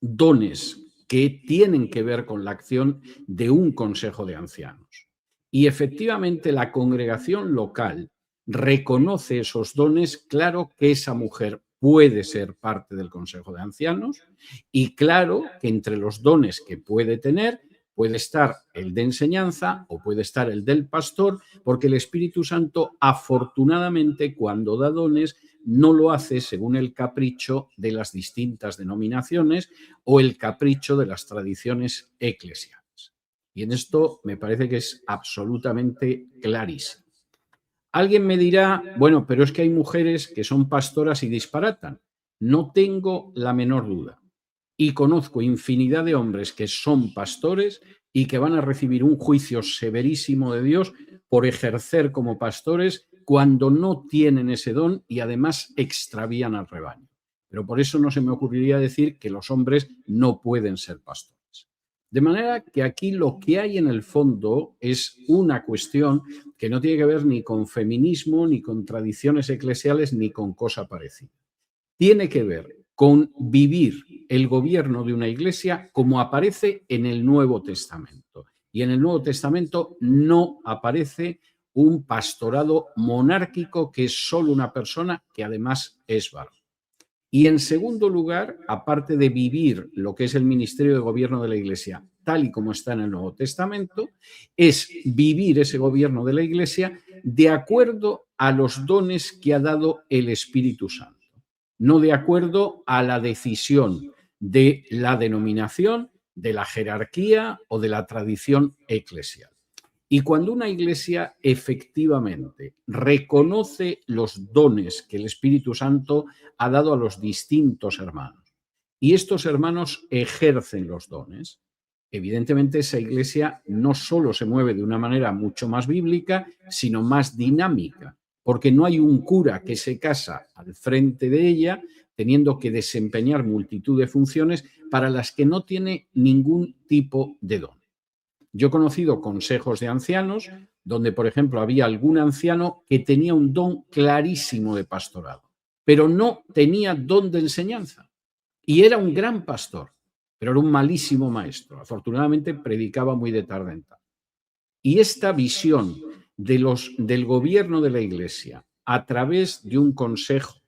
dones que tienen que ver con la acción de un consejo de ancianos y efectivamente la congregación local reconoce esos dones, claro que esa mujer puede ser parte del Consejo de Ancianos y claro que entre los dones que puede tener puede estar el de enseñanza o puede estar el del pastor, porque el Espíritu Santo, afortunadamente, cuando da dones, no lo hace según el capricho de las distintas denominaciones o el capricho de las tradiciones eclesiales. Y en esto me parece que es absolutamente clarísimo. Alguien me dirá, bueno, pero es que hay mujeres que son pastoras y disparatan. No tengo la menor duda. Y conozco infinidad de hombres que son pastores y que van a recibir un juicio severísimo de Dios por ejercer como pastores cuando no tienen ese don y además extravían al rebaño. Pero por eso no se me ocurriría decir que los hombres no pueden ser pastores. De manera que aquí lo que hay en el fondo es una cuestión que no tiene que ver ni con feminismo, ni con tradiciones eclesiales, ni con cosa parecida. Tiene que ver con vivir el gobierno de una iglesia como aparece en el Nuevo Testamento. Y en el Nuevo Testamento no aparece un pastorado monárquico que es solo una persona que además es varón. Y en segundo lugar, aparte de vivir lo que es el ministerio de gobierno de la Iglesia, tal y como está en el Nuevo Testamento, es vivir ese gobierno de la Iglesia de acuerdo a los dones que ha dado el Espíritu Santo, no de acuerdo a la decisión de la denominación, de la jerarquía o de la tradición eclesial. Y cuando una iglesia efectivamente reconoce los dones que el Espíritu Santo ha dado a los distintos hermanos y estos hermanos ejercen los dones, evidentemente esa iglesia no solo se mueve de una manera mucho más bíblica, sino más dinámica, porque no hay un cura que se casa al frente de ella teniendo que desempeñar multitud de funciones para las que no tiene ningún tipo de don. Yo he conocido consejos de ancianos donde, por ejemplo, había algún anciano que tenía un don clarísimo de pastorado, pero no tenía don de enseñanza. Y era un gran pastor, pero era un malísimo maestro. Afortunadamente, predicaba muy de tarde en tarde. Y esta visión del gobierno de la Iglesia a través de un consejo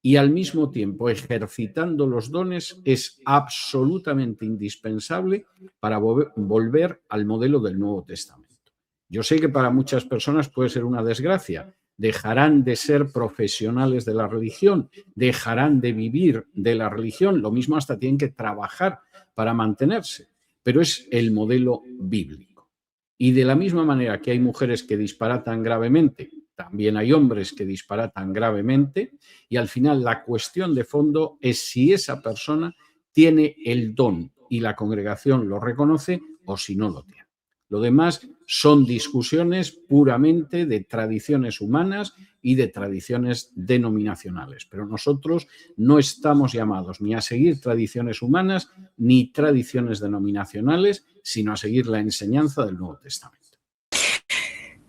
y al mismo tiempo ejercitando los dones es absolutamente indispensable para volver al modelo del Nuevo Testamento. Yo sé que para muchas personas puede ser una desgracia. Dejarán de ser profesionales de la religión, dejarán de vivir de la religión, lo mismo hasta tienen que trabajar para mantenerse, pero es el modelo bíblico. Y de la misma manera que hay mujeres que disparatan gravemente, también hay hombres que disparatan gravemente y al final la cuestión de fondo es si esa persona tiene el don y la congregación lo reconoce o si no lo tiene. Lo demás son discusiones puramente de tradiciones humanas y de tradiciones denominacionales, pero nosotros no estamos llamados ni a seguir tradiciones humanas ni tradiciones denominacionales, sino a seguir la enseñanza del Nuevo Testamento.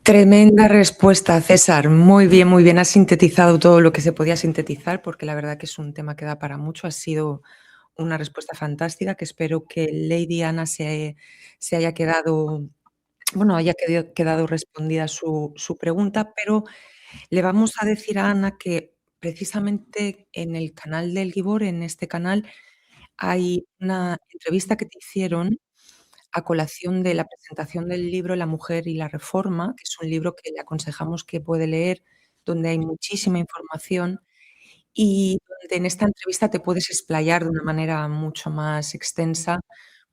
Tremenda respuesta, César. Muy bien. Has sintetizado todo lo que se podía sintetizar, porque la verdad que es un tema que da para mucho. Ha sido una respuesta fantástica que espero que Lady Ana se haya quedado, haya quedado respondida su pregunta, pero le vamos a decir a Ana que precisamente en el canal del Gibor, en este canal, hay una entrevista que te hicieron a colación de la presentación del libro La mujer y la reforma, que es un libro que le aconsejamos que puede leer, donde hay muchísima información y donde en esta entrevista te puedes explayar de una manera mucho más extensa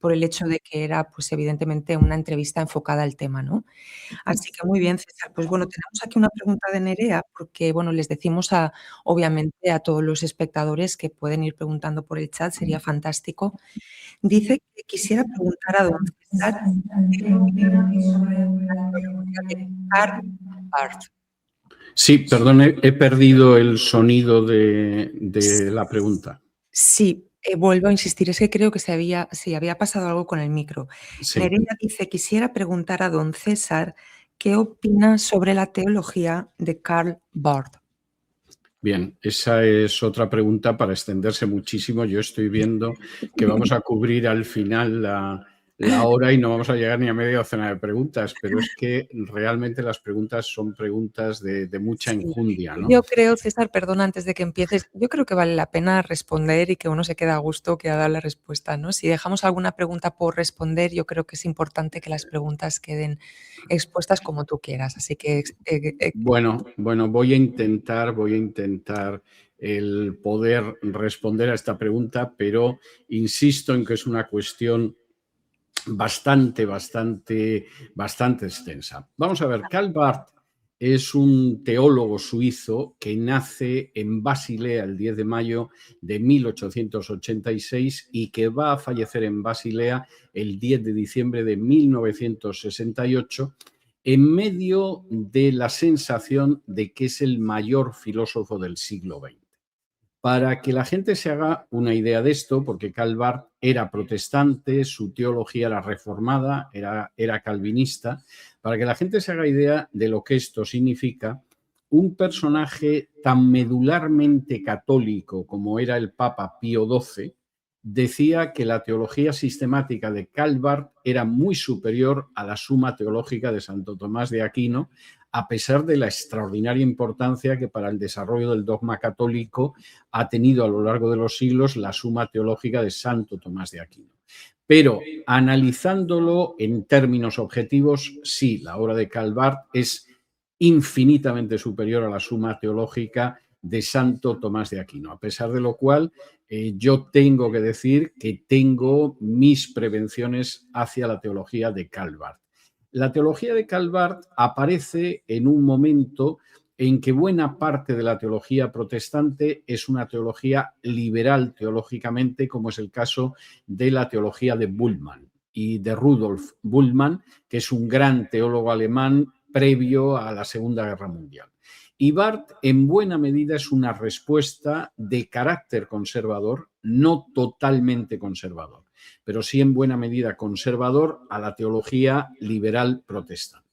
por el hecho de que era, pues, evidentemente una entrevista enfocada al tema, ¿no? Así que muy bien, César. Pues bueno, tenemos aquí una pregunta de Nerea, porque, bueno, les decimos obviamente, a todos los espectadores que pueden ir preguntando por el chat, sería fantástico. Dice que quisiera preguntar a don César qué opina sobre la teología de Karl Barth. Sí, perdón, he perdido el sonido de la pregunta. Sí, vuelvo a insistir, es que creo que había pasado algo con el micro. Sí. Nereida dice: "Quisiera preguntar a don César qué opina sobre la teología de Karl Barth". Bien, esa es otra pregunta para extenderse muchísimo. Yo estoy viendo que vamos a cubrir al final la hora y no vamos a llegar ni a media docena de preguntas, pero es que realmente las preguntas son preguntas de mucha Sí, enjundia, ¿no? yo creo, César, perdona, antes de que empieces, yo creo que vale la pena responder y que uno se queda a gusto que ha dado la respuesta, ¿no? Si dejamos alguna pregunta por responder, yo creo que es importante que las preguntas queden expuestas como tú quieras. Así que, Bueno, voy a intentar el poder responder a esta pregunta, pero insisto en que es una cuestión bastante extensa. Vamos a ver, Karl Barth es un teólogo suizo que nace en Basilea el 10 de mayo de 1886 y que va a fallecer en Basilea el 10 de diciembre de 1968 en medio de la sensación de que es el mayor filósofo del siglo XX. Para que la gente se haga una idea de esto, porque Karl Barth era protestante, su teología era reformada, era calvinista, para que la gente se haga idea de lo que esto significa, un personaje tan medularmente católico como era el Papa Pío XII, decía que la teología sistemática de Karl Barth era muy superior a la Suma Teológica de Santo Tomás de Aquino, a pesar de la extraordinaria importancia que para el desarrollo del dogma católico ha tenido a lo largo de los siglos la Suma Teológica de Santo Tomás de Aquino. Pero analizándolo en términos objetivos, sí, la obra de Karl Barth es infinitamente superior a la Suma Teológica de Santo Tomás de Aquino, a pesar de lo cual yo tengo que decir que tengo mis prevenciones hacia la teología de Karl Barth. La teología de Karl Barth aparece en un momento en que buena parte de la teología protestante es una teología liberal teológicamente, como es el caso de la teología de Bultmann y de Rudolf Bultmann, que es un gran teólogo alemán previo a la Segunda Guerra Mundial. Y Barth, en buena medida, es una respuesta de carácter conservador, no totalmente conservador, pero sí en buena medida conservador a la teología liberal protestante.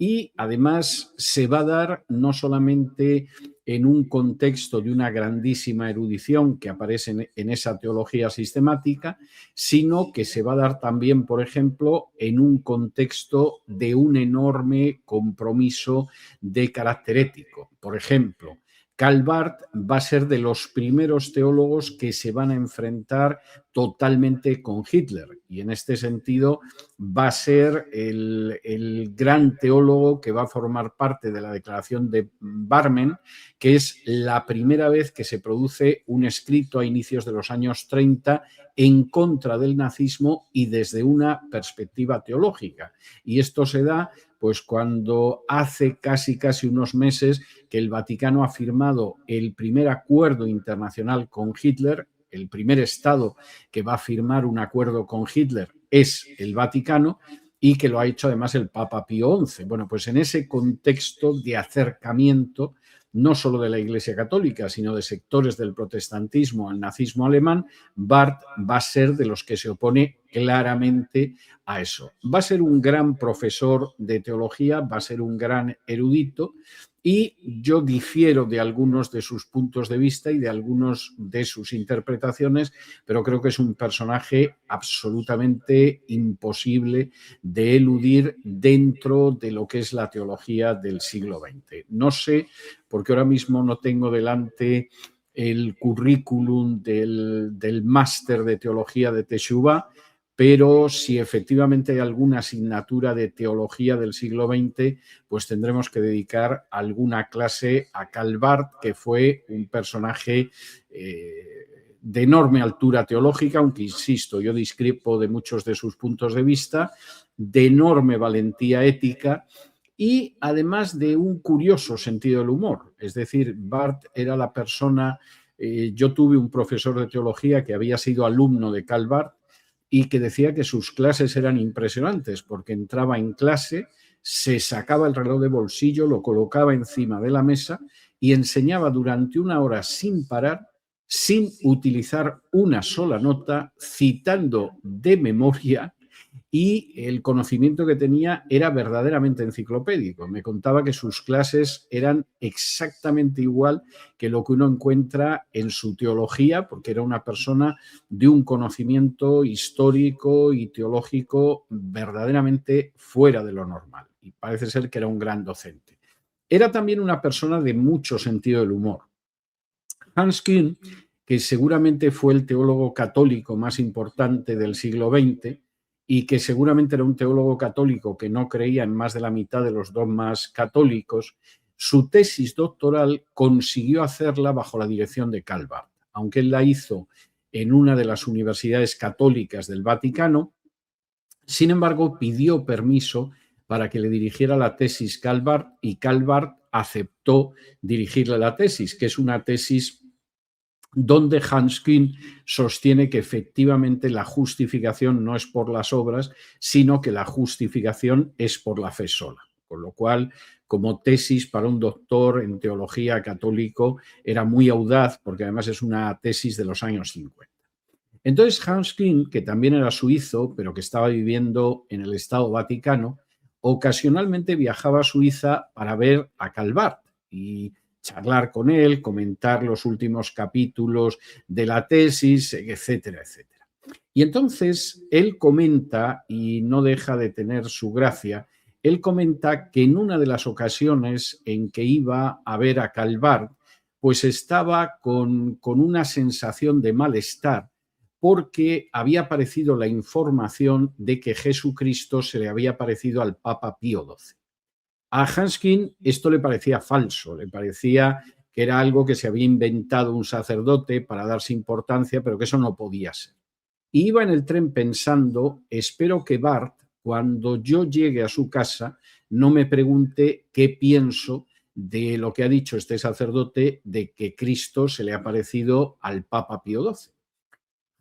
Y además se va a dar no solamente en un contexto de una grandísima erudición que aparece en esa teología sistemática, sino que se va a dar también, por ejemplo, en un contexto de un enorme compromiso de carácter ético. Por ejemplo, Karl Barth va a ser de los primeros teólogos que se van a enfrentar totalmente con Hitler y en este sentido va a ser el gran teólogo que va a formar parte de la declaración de Barmen, que es la primera vez que se produce un escrito a inicios de los años 30 en contra del nazismo y desde una perspectiva teológica. Y esto se da pues cuando hace casi unos meses que el Vaticano ha firmado el primer acuerdo internacional con Hitler. El primer Estado que va a firmar un acuerdo con Hitler es el Vaticano y que lo ha hecho además el Papa Pío XI. Bueno, pues en ese contexto de acercamiento, no solo de la Iglesia Católica, sino de sectores del protestantismo al nazismo alemán, Barth va a ser de los que se opone claramente a eso. Va a ser un gran profesor de teología, va a ser un gran erudito, y yo difiero de algunos de sus puntos de vista y de algunos de sus interpretaciones, pero creo que es un personaje absolutamente imposible de eludir dentro de lo que es la teología del siglo XX. No sé, porque ahora mismo no tengo delante el currículum del máster de teología de Teshuvah, pero si efectivamente hay alguna asignatura de teología del siglo XX, pues tendremos que dedicar alguna clase a Karl Barth, que fue un personaje de enorme altura teológica, aunque insisto, yo discrepo de muchos de sus puntos de vista, de enorme valentía ética y además de un curioso sentido del humor. Es decir, Barth era la persona, yo tuve un profesor de teología que había sido alumno de Karl Barth, y que decía que sus clases eran impresionantes porque entraba en clase, se sacaba el reloj de bolsillo, lo colocaba encima de la mesa y enseñaba durante una hora sin parar, sin utilizar una sola nota, citando de memoria y el conocimiento que tenía era verdaderamente enciclopédico. Me contaba que sus clases eran exactamente igual que lo que uno encuentra en su teología, porque era una persona de un conocimiento histórico y teológico verdaderamente fuera de lo normal. Y parece ser que era un gran docente. Era también una persona de mucho sentido del humor. Hans Küng, que seguramente fue el teólogo católico más importante del siglo XX y que seguramente era un teólogo católico que no creía en más de la mitad de los dogmas católicos, su tesis doctoral consiguió hacerla bajo la dirección de Karl Barth. Aunque él la hizo en una de las universidades católicas del Vaticano, sin embargo, pidió permiso para que le dirigiera la tesis Karl Barth y Karl Barth aceptó dirigirle la tesis, que es una tesis donde Hans Küng sostiene que efectivamente la justificación no es por las obras, sino que la justificación es por la fe sola. Con lo cual, como tesis para un doctor en teología católico, era muy audaz, porque además es una tesis de los años 50. Entonces Hans Küng, que también era suizo, pero que estaba viviendo en el Estado Vaticano, ocasionalmente viajaba a Suiza para ver a Karl Barth y charlar con él, comentar los últimos capítulos de la tesis, etcétera, etcétera. Y entonces él comenta, y no deja de tener su gracia, él comenta que en una de las ocasiones en que iba a ver a Karl Barth, pues estaba con una sensación de malestar, porque había aparecido la información de que Jesucristo se le había parecido al Papa Pío XII. A Hans Küng esto le parecía falso, le parecía que era algo que se había inventado un sacerdote para darse importancia, pero que eso no podía ser. Y iba en el tren pensando, espero que Barth, cuando yo llegue a su casa, no me pregunte qué pienso de lo que ha dicho este sacerdote de que Cristo se le ha parecido al Papa Pío XII.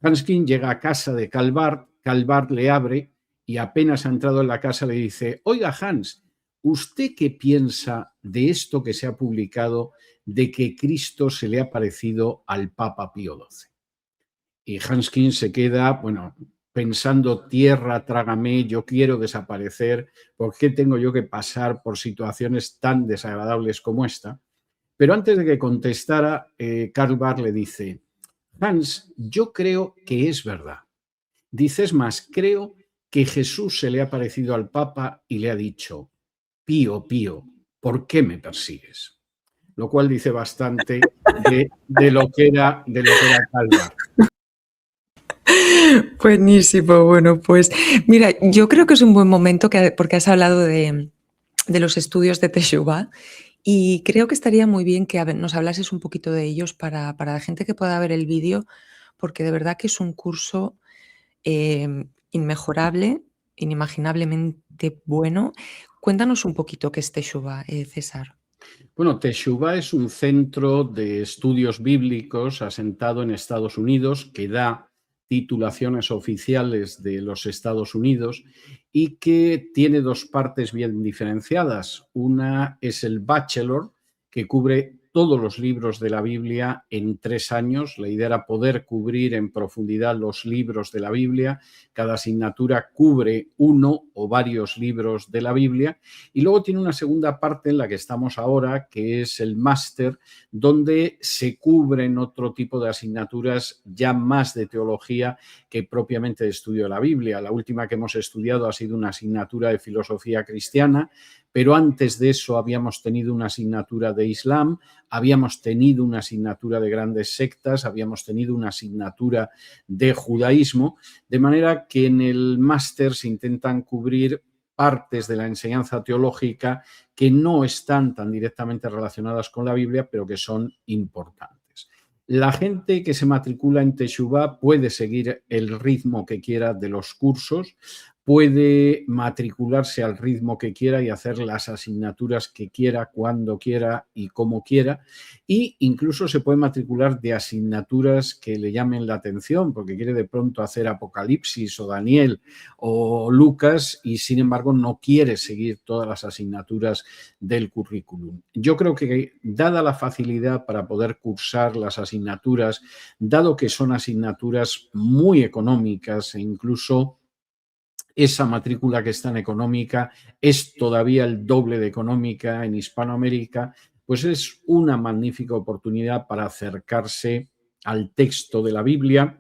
Hans Küng llega a casa de Karl Barth le abre y apenas ha entrado en la casa le dice, oiga Hans, ¿usted qué piensa de esto que se ha publicado de que Cristo se le ha parecido al Papa Pío XII? Y Hans Küng se queda, bueno, pensando, tierra, trágame, yo quiero desaparecer, ¿por qué tengo yo que pasar por situaciones tan desagradables como esta? Pero antes de que contestara, Karl Barth le dice, Hans, yo creo que es verdad. Dices más, creo que Jesús se le ha parecido al Papa y le ha dicho, Pío, Pío, ¿por qué me persigues? Lo cual dice bastante de lo que era Karl Barth. Buenísimo, bueno, pues mira, yo creo que es un buen momento porque has hablado de los estudios de Teshuvah y creo que estaría muy bien que nos hablases un poquito de ellos para la gente que pueda ver el vídeo, porque de verdad que es un curso inmejorable, inimaginablemente bueno. Cuéntanos un poquito qué es Teshuvah, César. Bueno, Teshuvah es un centro de estudios bíblicos asentado en Estados Unidos que da titulaciones oficiales de los Estados Unidos y que tiene dos partes bien diferenciadas. Una es el Bachelor, que cubre todos los libros de la Biblia en 3 años. La idea era poder cubrir en profundidad los libros de la Biblia. Cada asignatura cubre uno o varios libros de la Biblia. Y luego tiene una segunda parte en la que estamos ahora, que es el máster, donde se cubren otro tipo de asignaturas ya más de teología que propiamente de estudio de la Biblia. La última que hemos estudiado ha sido una asignatura de filosofía cristiana, pero antes de eso habíamos tenido una asignatura de Islam, habíamos tenido una asignatura de grandes sectas, habíamos tenido una asignatura de judaísmo, de manera que en el máster se intentan cubrir partes de la enseñanza teológica que no están tan directamente relacionadas con la Biblia, pero que son importantes. La gente que se matricula en Teshuvah puede seguir el ritmo que quiera de los cursos, puede matricularse al ritmo que quiera y hacer las asignaturas que quiera, cuando quiera y como quiera. E incluso se puede matricular de asignaturas que le llamen la atención, porque quiere de pronto hacer Apocalipsis o Daniel o Lucas y, sin embargo, no quiere seguir todas las asignaturas del currículum. Yo creo que, dada la facilidad para poder cursar las asignaturas, dado que son asignaturas muy económicas e incluso esa matrícula que es tan económica es todavía el doble de económica en Hispanoamérica, pues es una magnífica oportunidad para acercarse al texto de la Biblia,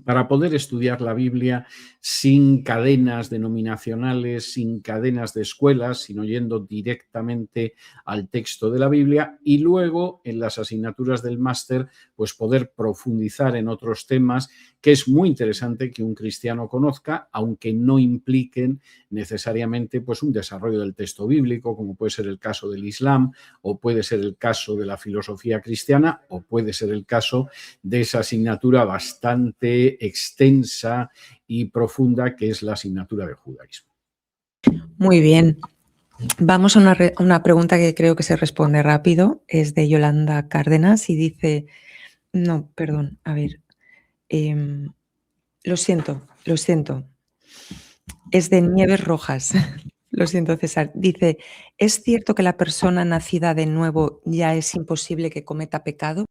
para poder estudiar la Biblia sin cadenas denominacionales, sin cadenas de escuelas, sino yendo directamente al texto de la Biblia, y luego en las asignaturas del máster pues poder profundizar en otros temas que es muy interesante que un cristiano conozca, aunque no impliquen necesariamente pues un desarrollo del texto bíblico, como puede ser el caso del Islam, o puede ser el caso de la filosofía cristiana, o puede ser el caso de esa asignatura bastante extensa y profunda que es la asignatura de judaísmo. Muy bien. Vamos a una pregunta que creo que se responde rápido. Es de Yolanda Cárdenas y dice, no, perdón, a ver, lo siento. Es de Nieves Rojas. Lo siento, César. Dice, ¿es cierto que la persona nacida de nuevo ya es imposible que cometa pecado?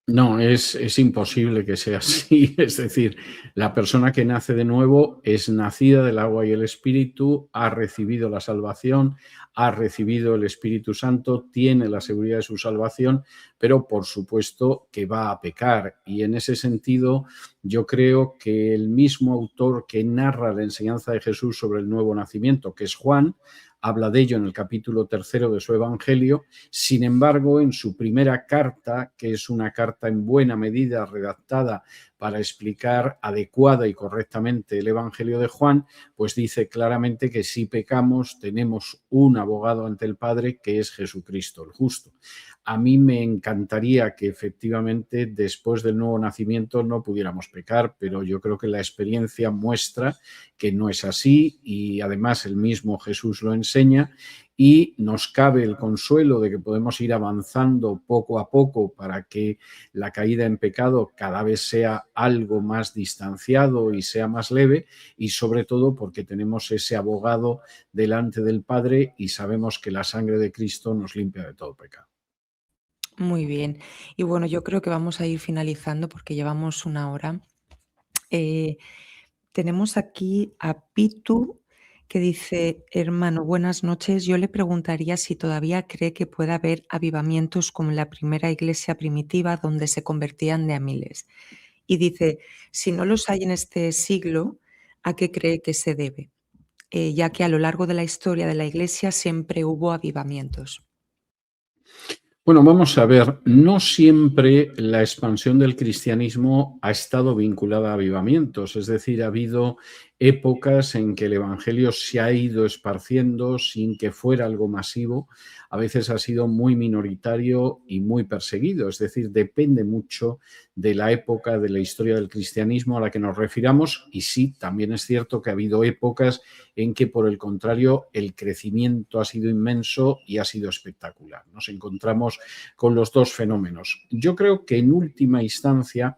No, es imposible que sea así. Es decir, la persona que nace de nuevo es nacida del agua y el Espíritu, ha recibido la salvación, ha recibido el Espíritu Santo, tiene la seguridad de su salvación, pero por supuesto que va a pecar. Y en ese sentido, yo creo que el mismo autor que narra la enseñanza de Jesús sobre el nuevo nacimiento, que es Juan, habla de ello en el capítulo 3 de su Evangelio. Sin embargo, en su primera carta, que es una carta en buena medida redactada para explicar adecuada y correctamente el Evangelio de Juan, pues dice claramente que si pecamos tenemos un abogado ante el Padre, que es Jesucristo el justo. A mí me encantaría que efectivamente después del nuevo nacimiento no pudiéramos pecar, pero yo creo que la experiencia muestra que no es así, y además el mismo Jesús lo enseña, y nos cabe el consuelo de que podemos ir avanzando poco a poco para que la caída en pecado cada vez sea algo más distanciado y sea más leve, y sobre todo porque tenemos ese abogado delante del Padre y sabemos que la sangre de Cristo nos limpia de todo pecado. Muy bien. Y bueno, yo creo que vamos a ir finalizando porque llevamos una hora. Eh, Tenemos aquí a Pitu que dice, hermano, buenas noches. Yo le preguntaría si todavía cree que puede haber avivamientos como en la primera iglesia primitiva donde se convertían de a miles. Y dice, si no los hay en este siglo, ¿a qué cree que se debe? Ya que a lo largo de la historia de la iglesia siempre hubo avivamientos. Bueno, vamos a ver, no siempre la expansión del cristianismo ha estado vinculada a avivamientos, es decir, ha habido épocas en que el Evangelio se ha ido esparciendo sin que fuera algo masivo, a veces ha sido muy minoritario y muy perseguido, es decir, depende mucho de la época de la historia del cristianismo a la que nos refiramos, y sí, también es cierto que ha habido épocas en que, por el contrario, el crecimiento ha sido inmenso y ha sido espectacular. Nos encontramos con los dos fenómenos. Yo creo que en última instancia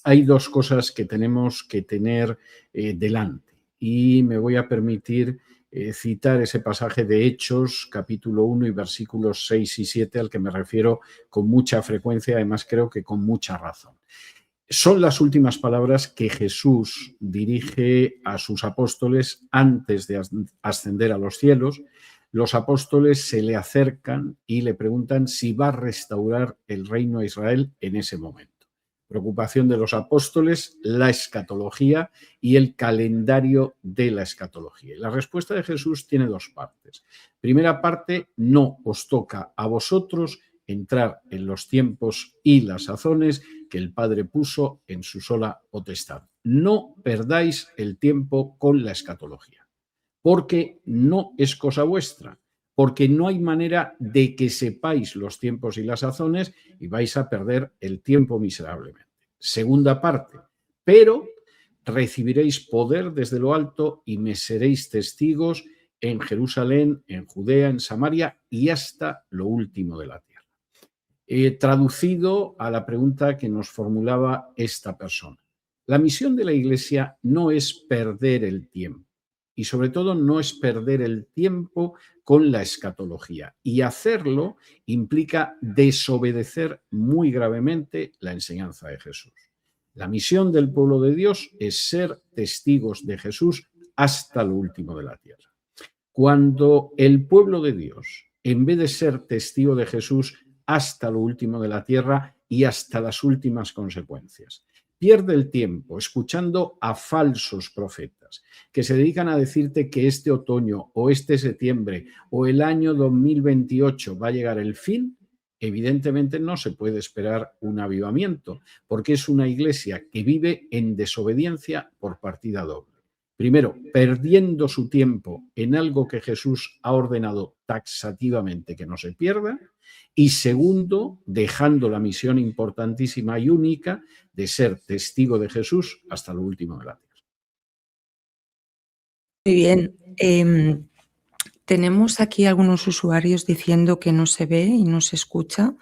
hay dos cosas que tenemos que tener delante, y me voy a permitir citar ese pasaje de Hechos, capítulo 1 y versículos 6 y 7, al que me refiero con mucha frecuencia, además creo que con mucha razón. Son las últimas palabras que Jesús dirige a sus apóstoles antes de ascender a los cielos. Los apóstoles se le acercan y le preguntan si va a restaurar el reino de Israel en ese momento. Preocupación de los apóstoles, la escatología y el calendario de la escatología. Y la respuesta de Jesús tiene dos partes. Primera parte, no os toca a vosotros entrar en los tiempos y las sazones que el Padre puso en su sola potestad. No perdáis el tiempo con la escatología, porque no es cosa vuestra, porque no hay manera de que sepáis los tiempos y las sazones y vais a perder el tiempo miserablemente. Segunda parte, pero recibiréis poder desde lo alto y me seréis testigos en Jerusalén, en Judea, en Samaria y hasta lo último de la tierra. Traducido a la pregunta que nos formulaba esta persona. La misión de la Iglesia no es perder el tiempo, y sobre todo no es perder el tiempo con la escatología, y hacerlo implica desobedecer muy gravemente la enseñanza de Jesús. La misión del pueblo de Dios es ser testigos de Jesús hasta lo último de la tierra. Cuando el pueblo de Dios, en vez de ser testigo de Jesús hasta lo último de la tierra y hasta las últimas consecuencias, pierde el tiempo escuchando a falsos profetas que se dedican a decirte que este otoño o este septiembre o el año 2028 va a llegar el fin, evidentemente no se puede esperar un avivamiento, porque es una iglesia que vive en desobediencia por partida doble. Primero, perdiendo su tiempo en algo que Jesús ha ordenado taxativamente que no se pierda. Y segundo, dejando la misión importantísima y única de ser testigo de Jesús hasta lo último de la tierra. Muy bien. Tenemos aquí algunos usuarios diciendo que no se ve y no se escucha,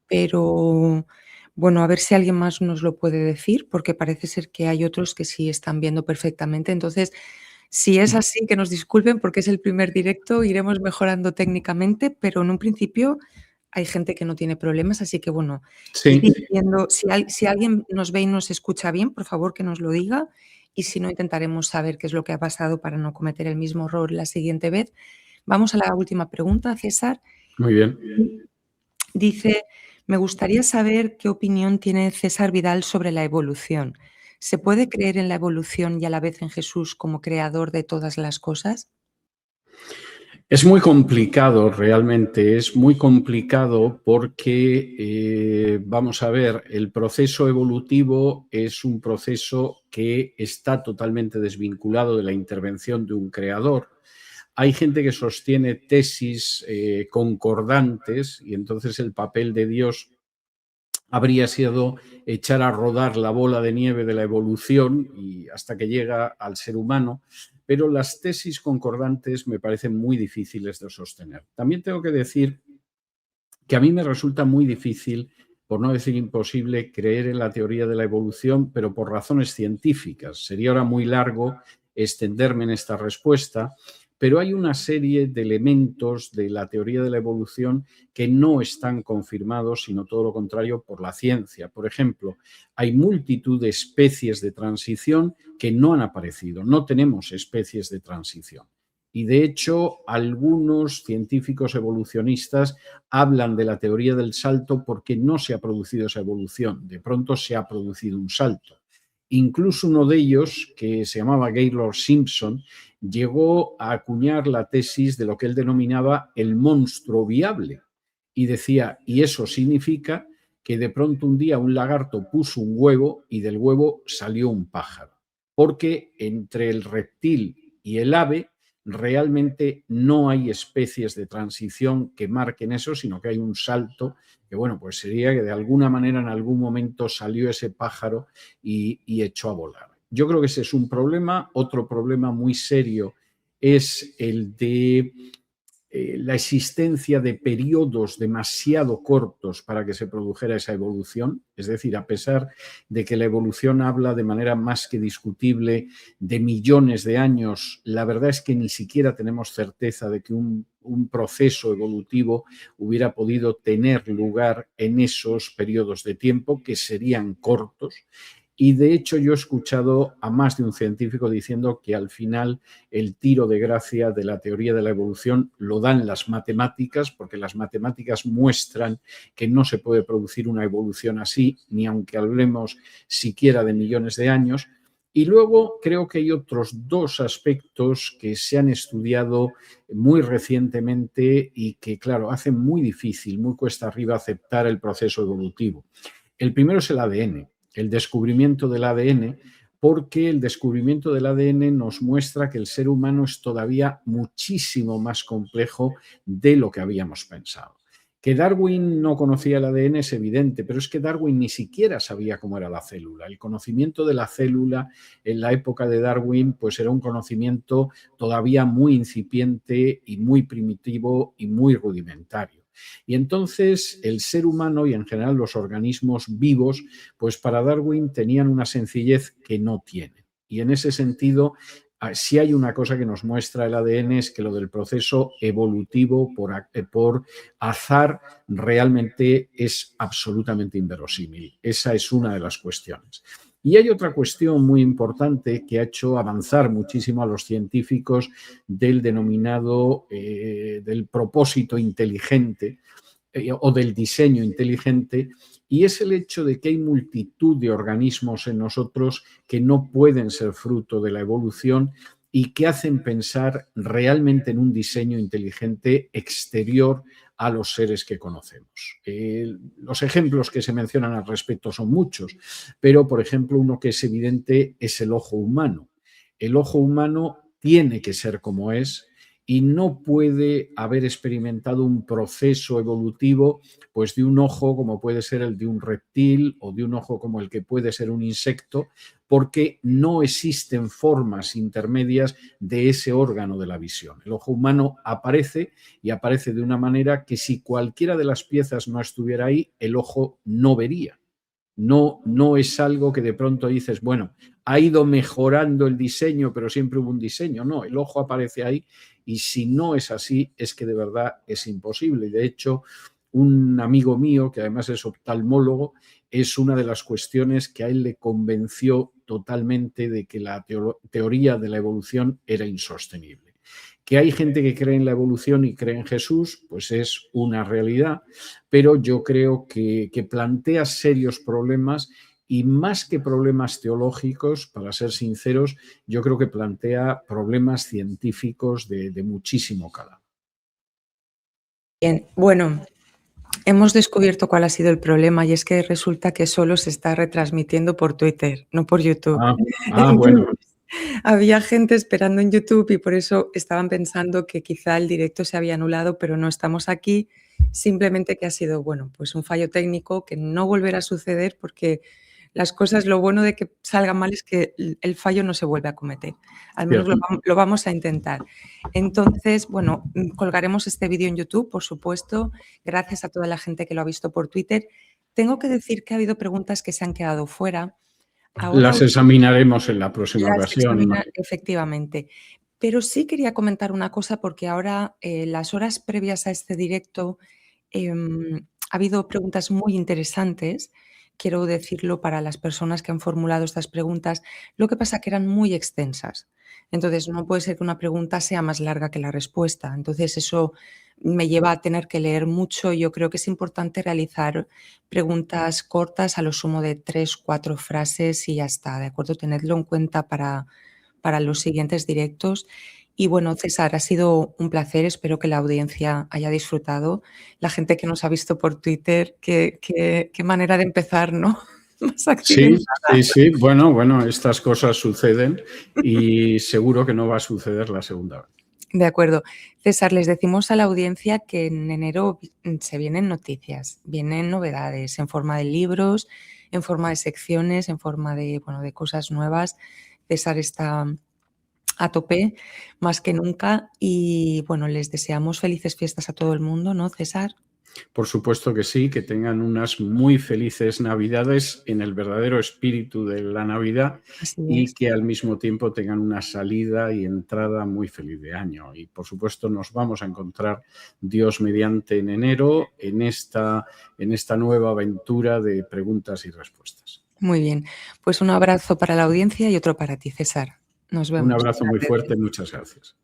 pero bueno, a ver si alguien más nos lo puede decir, porque parece ser que hay otros que sí están viendo perfectamente. Entonces, si es así, que nos disculpen porque es el primer directo, iremos mejorando técnicamente, pero en un principio hay gente que no tiene problemas, así que bueno, Sí. diciendo, si alguien nos ve y nos escucha bien, por favor que nos lo diga, y si no, intentaremos saber qué es lo que ha pasado para no cometer el mismo error la siguiente vez. Vamos a la última pregunta, César. Muy bien. Dice, me gustaría saber qué opinión tiene César Vidal sobre la evolución. ¿Se puede creer en la evolución y a la vez en Jesús como creador de todas las cosas? Es muy complicado, realmente, es muy complicado porque, vamos a ver, el proceso evolutivo es un proceso que está totalmente desvinculado de la intervención de un creador. Hay gente que sostiene tesis concordantes y entonces el papel de Dios habría sido echar a rodar la bola de nieve de la evolución y hasta que llega al ser humano, pero las tesis concordantes me parecen muy difíciles de sostener. También tengo que decir que a mí me resulta muy difícil, por no decir imposible, creer en la teoría de la evolución, pero por razones científicas. Sería ahora muy largo extenderme en esta respuesta, pero hay una serie de elementos de la teoría de la evolución que no están confirmados, sino todo lo contrario por la ciencia. Por ejemplo, hay multitud de especies de transición que no han aparecido. No tenemos especies de transición. Y de hecho, algunos científicos evolucionistas hablan de la teoría del salto porque no se ha producido esa evolución. De pronto se ha producido un salto. Incluso uno de ellos, que se llamaba Gaylord Simpson, llegó a acuñar la tesis de lo que él denominaba el monstruo viable. Y decía, y eso significa que de pronto un día un lagarto puso un huevo y del huevo salió un pájaro. Porque entre el reptil y el ave realmente no hay especies de transición que marquen eso, sino que hay un salto que, bueno, pues sería que de alguna manera en algún momento salió ese pájaro y echó a volar. Yo creo que ese es un problema. Otro problema muy serio es el de la existencia de periodos demasiado cortos para que se produjera esa evolución. Es decir, a pesar de que la evolución habla de manera más que discutible de millones de años, la verdad es que ni siquiera tenemos certeza de que un proceso evolutivo hubiera podido tener lugar en esos periodos de tiempo que serían cortos. Y de hecho yo he escuchado a más de un científico diciendo que al final el tiro de gracia de la teoría de la evolución lo dan las matemáticas, porque las matemáticas muestran que no se puede producir una evolución así, ni aunque hablemos siquiera de millones de años. Y luego creo que hay otros dos aspectos que se han estudiado muy recientemente y que, claro, hacen muy difícil, muy cuesta arriba aceptar el proceso evolutivo. El primero es el ADN. El descubrimiento del ADN, porque el descubrimiento del ADN nos muestra que el ser humano es todavía muchísimo más complejo de lo que habíamos pensado. Que Darwin no conocía el ADN es evidente, pero es que Darwin ni siquiera sabía cómo era la célula. El conocimiento de la célula en la época de Darwin pues era un conocimiento todavía muy incipiente y muy primitivo y muy rudimentario. Y entonces el ser humano y en general los organismos vivos, pues para Darwin tenían una sencillez que no tienen. Y en ese sentido, si hay una cosa que nos muestra el ADN es que lo del proceso evolutivo por azar realmente es absolutamente inverosímil. Esa es una de las cuestiones. Y hay otra cuestión muy importante que ha hecho avanzar muchísimo a los científicos del denominado, del propósito inteligente, o del diseño inteligente, y es el hecho de que hay multitud de organismos en nosotros que no pueden ser fruto de la evolución y que hacen pensar realmente en un diseño inteligente exterior a los seres que conocemos. Los ejemplos que se mencionan al respecto son muchos, pero, por ejemplo, uno que es evidente es el ojo humano. El ojo humano tiene que ser como es, y no puede haber experimentado un proceso evolutivo pues de un ojo como puede ser el de un reptil o de un ojo como el que puede ser un insecto, porque no existen formas intermedias de ese órgano de la visión. El ojo humano aparece, y aparece de una manera que si cualquiera de las piezas no estuviera ahí, el ojo no vería. No es algo que de pronto dices, bueno, ha ido mejorando el diseño, pero siempre hubo un diseño. No, el ojo aparece ahí, y si no es así, es que de verdad es imposible. Y de hecho, un amigo mío, que además es oftalmólogo, es una de las cuestiones que a él le convenció totalmente de que la teoría de la evolución era insostenible. Que hay gente que cree en la evolución y cree en Jesús, pues es una realidad, pero yo creo que plantea serios problemas, y más que problemas teológicos, para ser sinceros, yo creo que plantea problemas científicos de muchísimo calado. Bien, bueno, hemos descubierto cuál ha sido el problema, y es que resulta que solo se está retransmitiendo por Twitter, no por YouTube. Bueno. Entonces, había gente esperando en YouTube y por eso estaban pensando que quizá el directo se había anulado, pero no, estamos aquí, simplemente que ha sido, bueno, pues un fallo técnico que no volverá a suceder, porque las cosas, lo bueno de que salgan mal es que el fallo no se vuelve a cometer. Al menos Cierto. lo vamos a intentar. Entonces, bueno, colgaremos este vídeo en YouTube, por supuesto, gracias a toda la gente que lo ha visto por Twitter. Tengo que decir que ha habido preguntas que se han quedado fuera. Ahora Las examinaremos en la próxima las ocasión. efectivamente. Pero sí quería comentar una cosa, porque ahora, las horas previas a este directo, ha habido preguntas muy interesantes, quiero decirlo para las personas que han formulado estas preguntas. Lo que pasa que eran muy extensas. Entonces, no puede ser que una pregunta sea más larga que la respuesta. Entonces, eso me lleva a tener que leer mucho. Yo creo que es importante realizar preguntas cortas, a lo sumo de 3, 4 frases y ya está, ¿de acuerdo? Tenedlo en cuenta para los siguientes directos. Y bueno, César, ha sido un placer, espero que la audiencia haya disfrutado. La gente que nos ha visto por Twitter, qué manera de empezar, ¿no? Más Sí, accidentada. sí. Bueno, estas cosas suceden y seguro que no va a suceder la segunda vez. De acuerdo. César, les decimos a la audiencia que en enero se vienen noticias, vienen novedades en forma de libros, en forma de secciones, en forma de, bueno, de cosas nuevas. César está a tope, más que nunca, y bueno, les deseamos felices fiestas a todo el mundo, ¿no, César? Por supuesto que sí, que tengan unas muy felices Navidades en el verdadero espíritu de la Navidad, Así y es. que al mismo tiempo tengan una salida y entrada muy feliz de año. Y por supuesto nos vamos a encontrar, Dios mediante, en enero, en esta nueva aventura de preguntas y respuestas. Muy bien. Pues un abrazo para la audiencia y otro para ti, César. Nos Un vemos. abrazo muy fuerte, muchas gracias.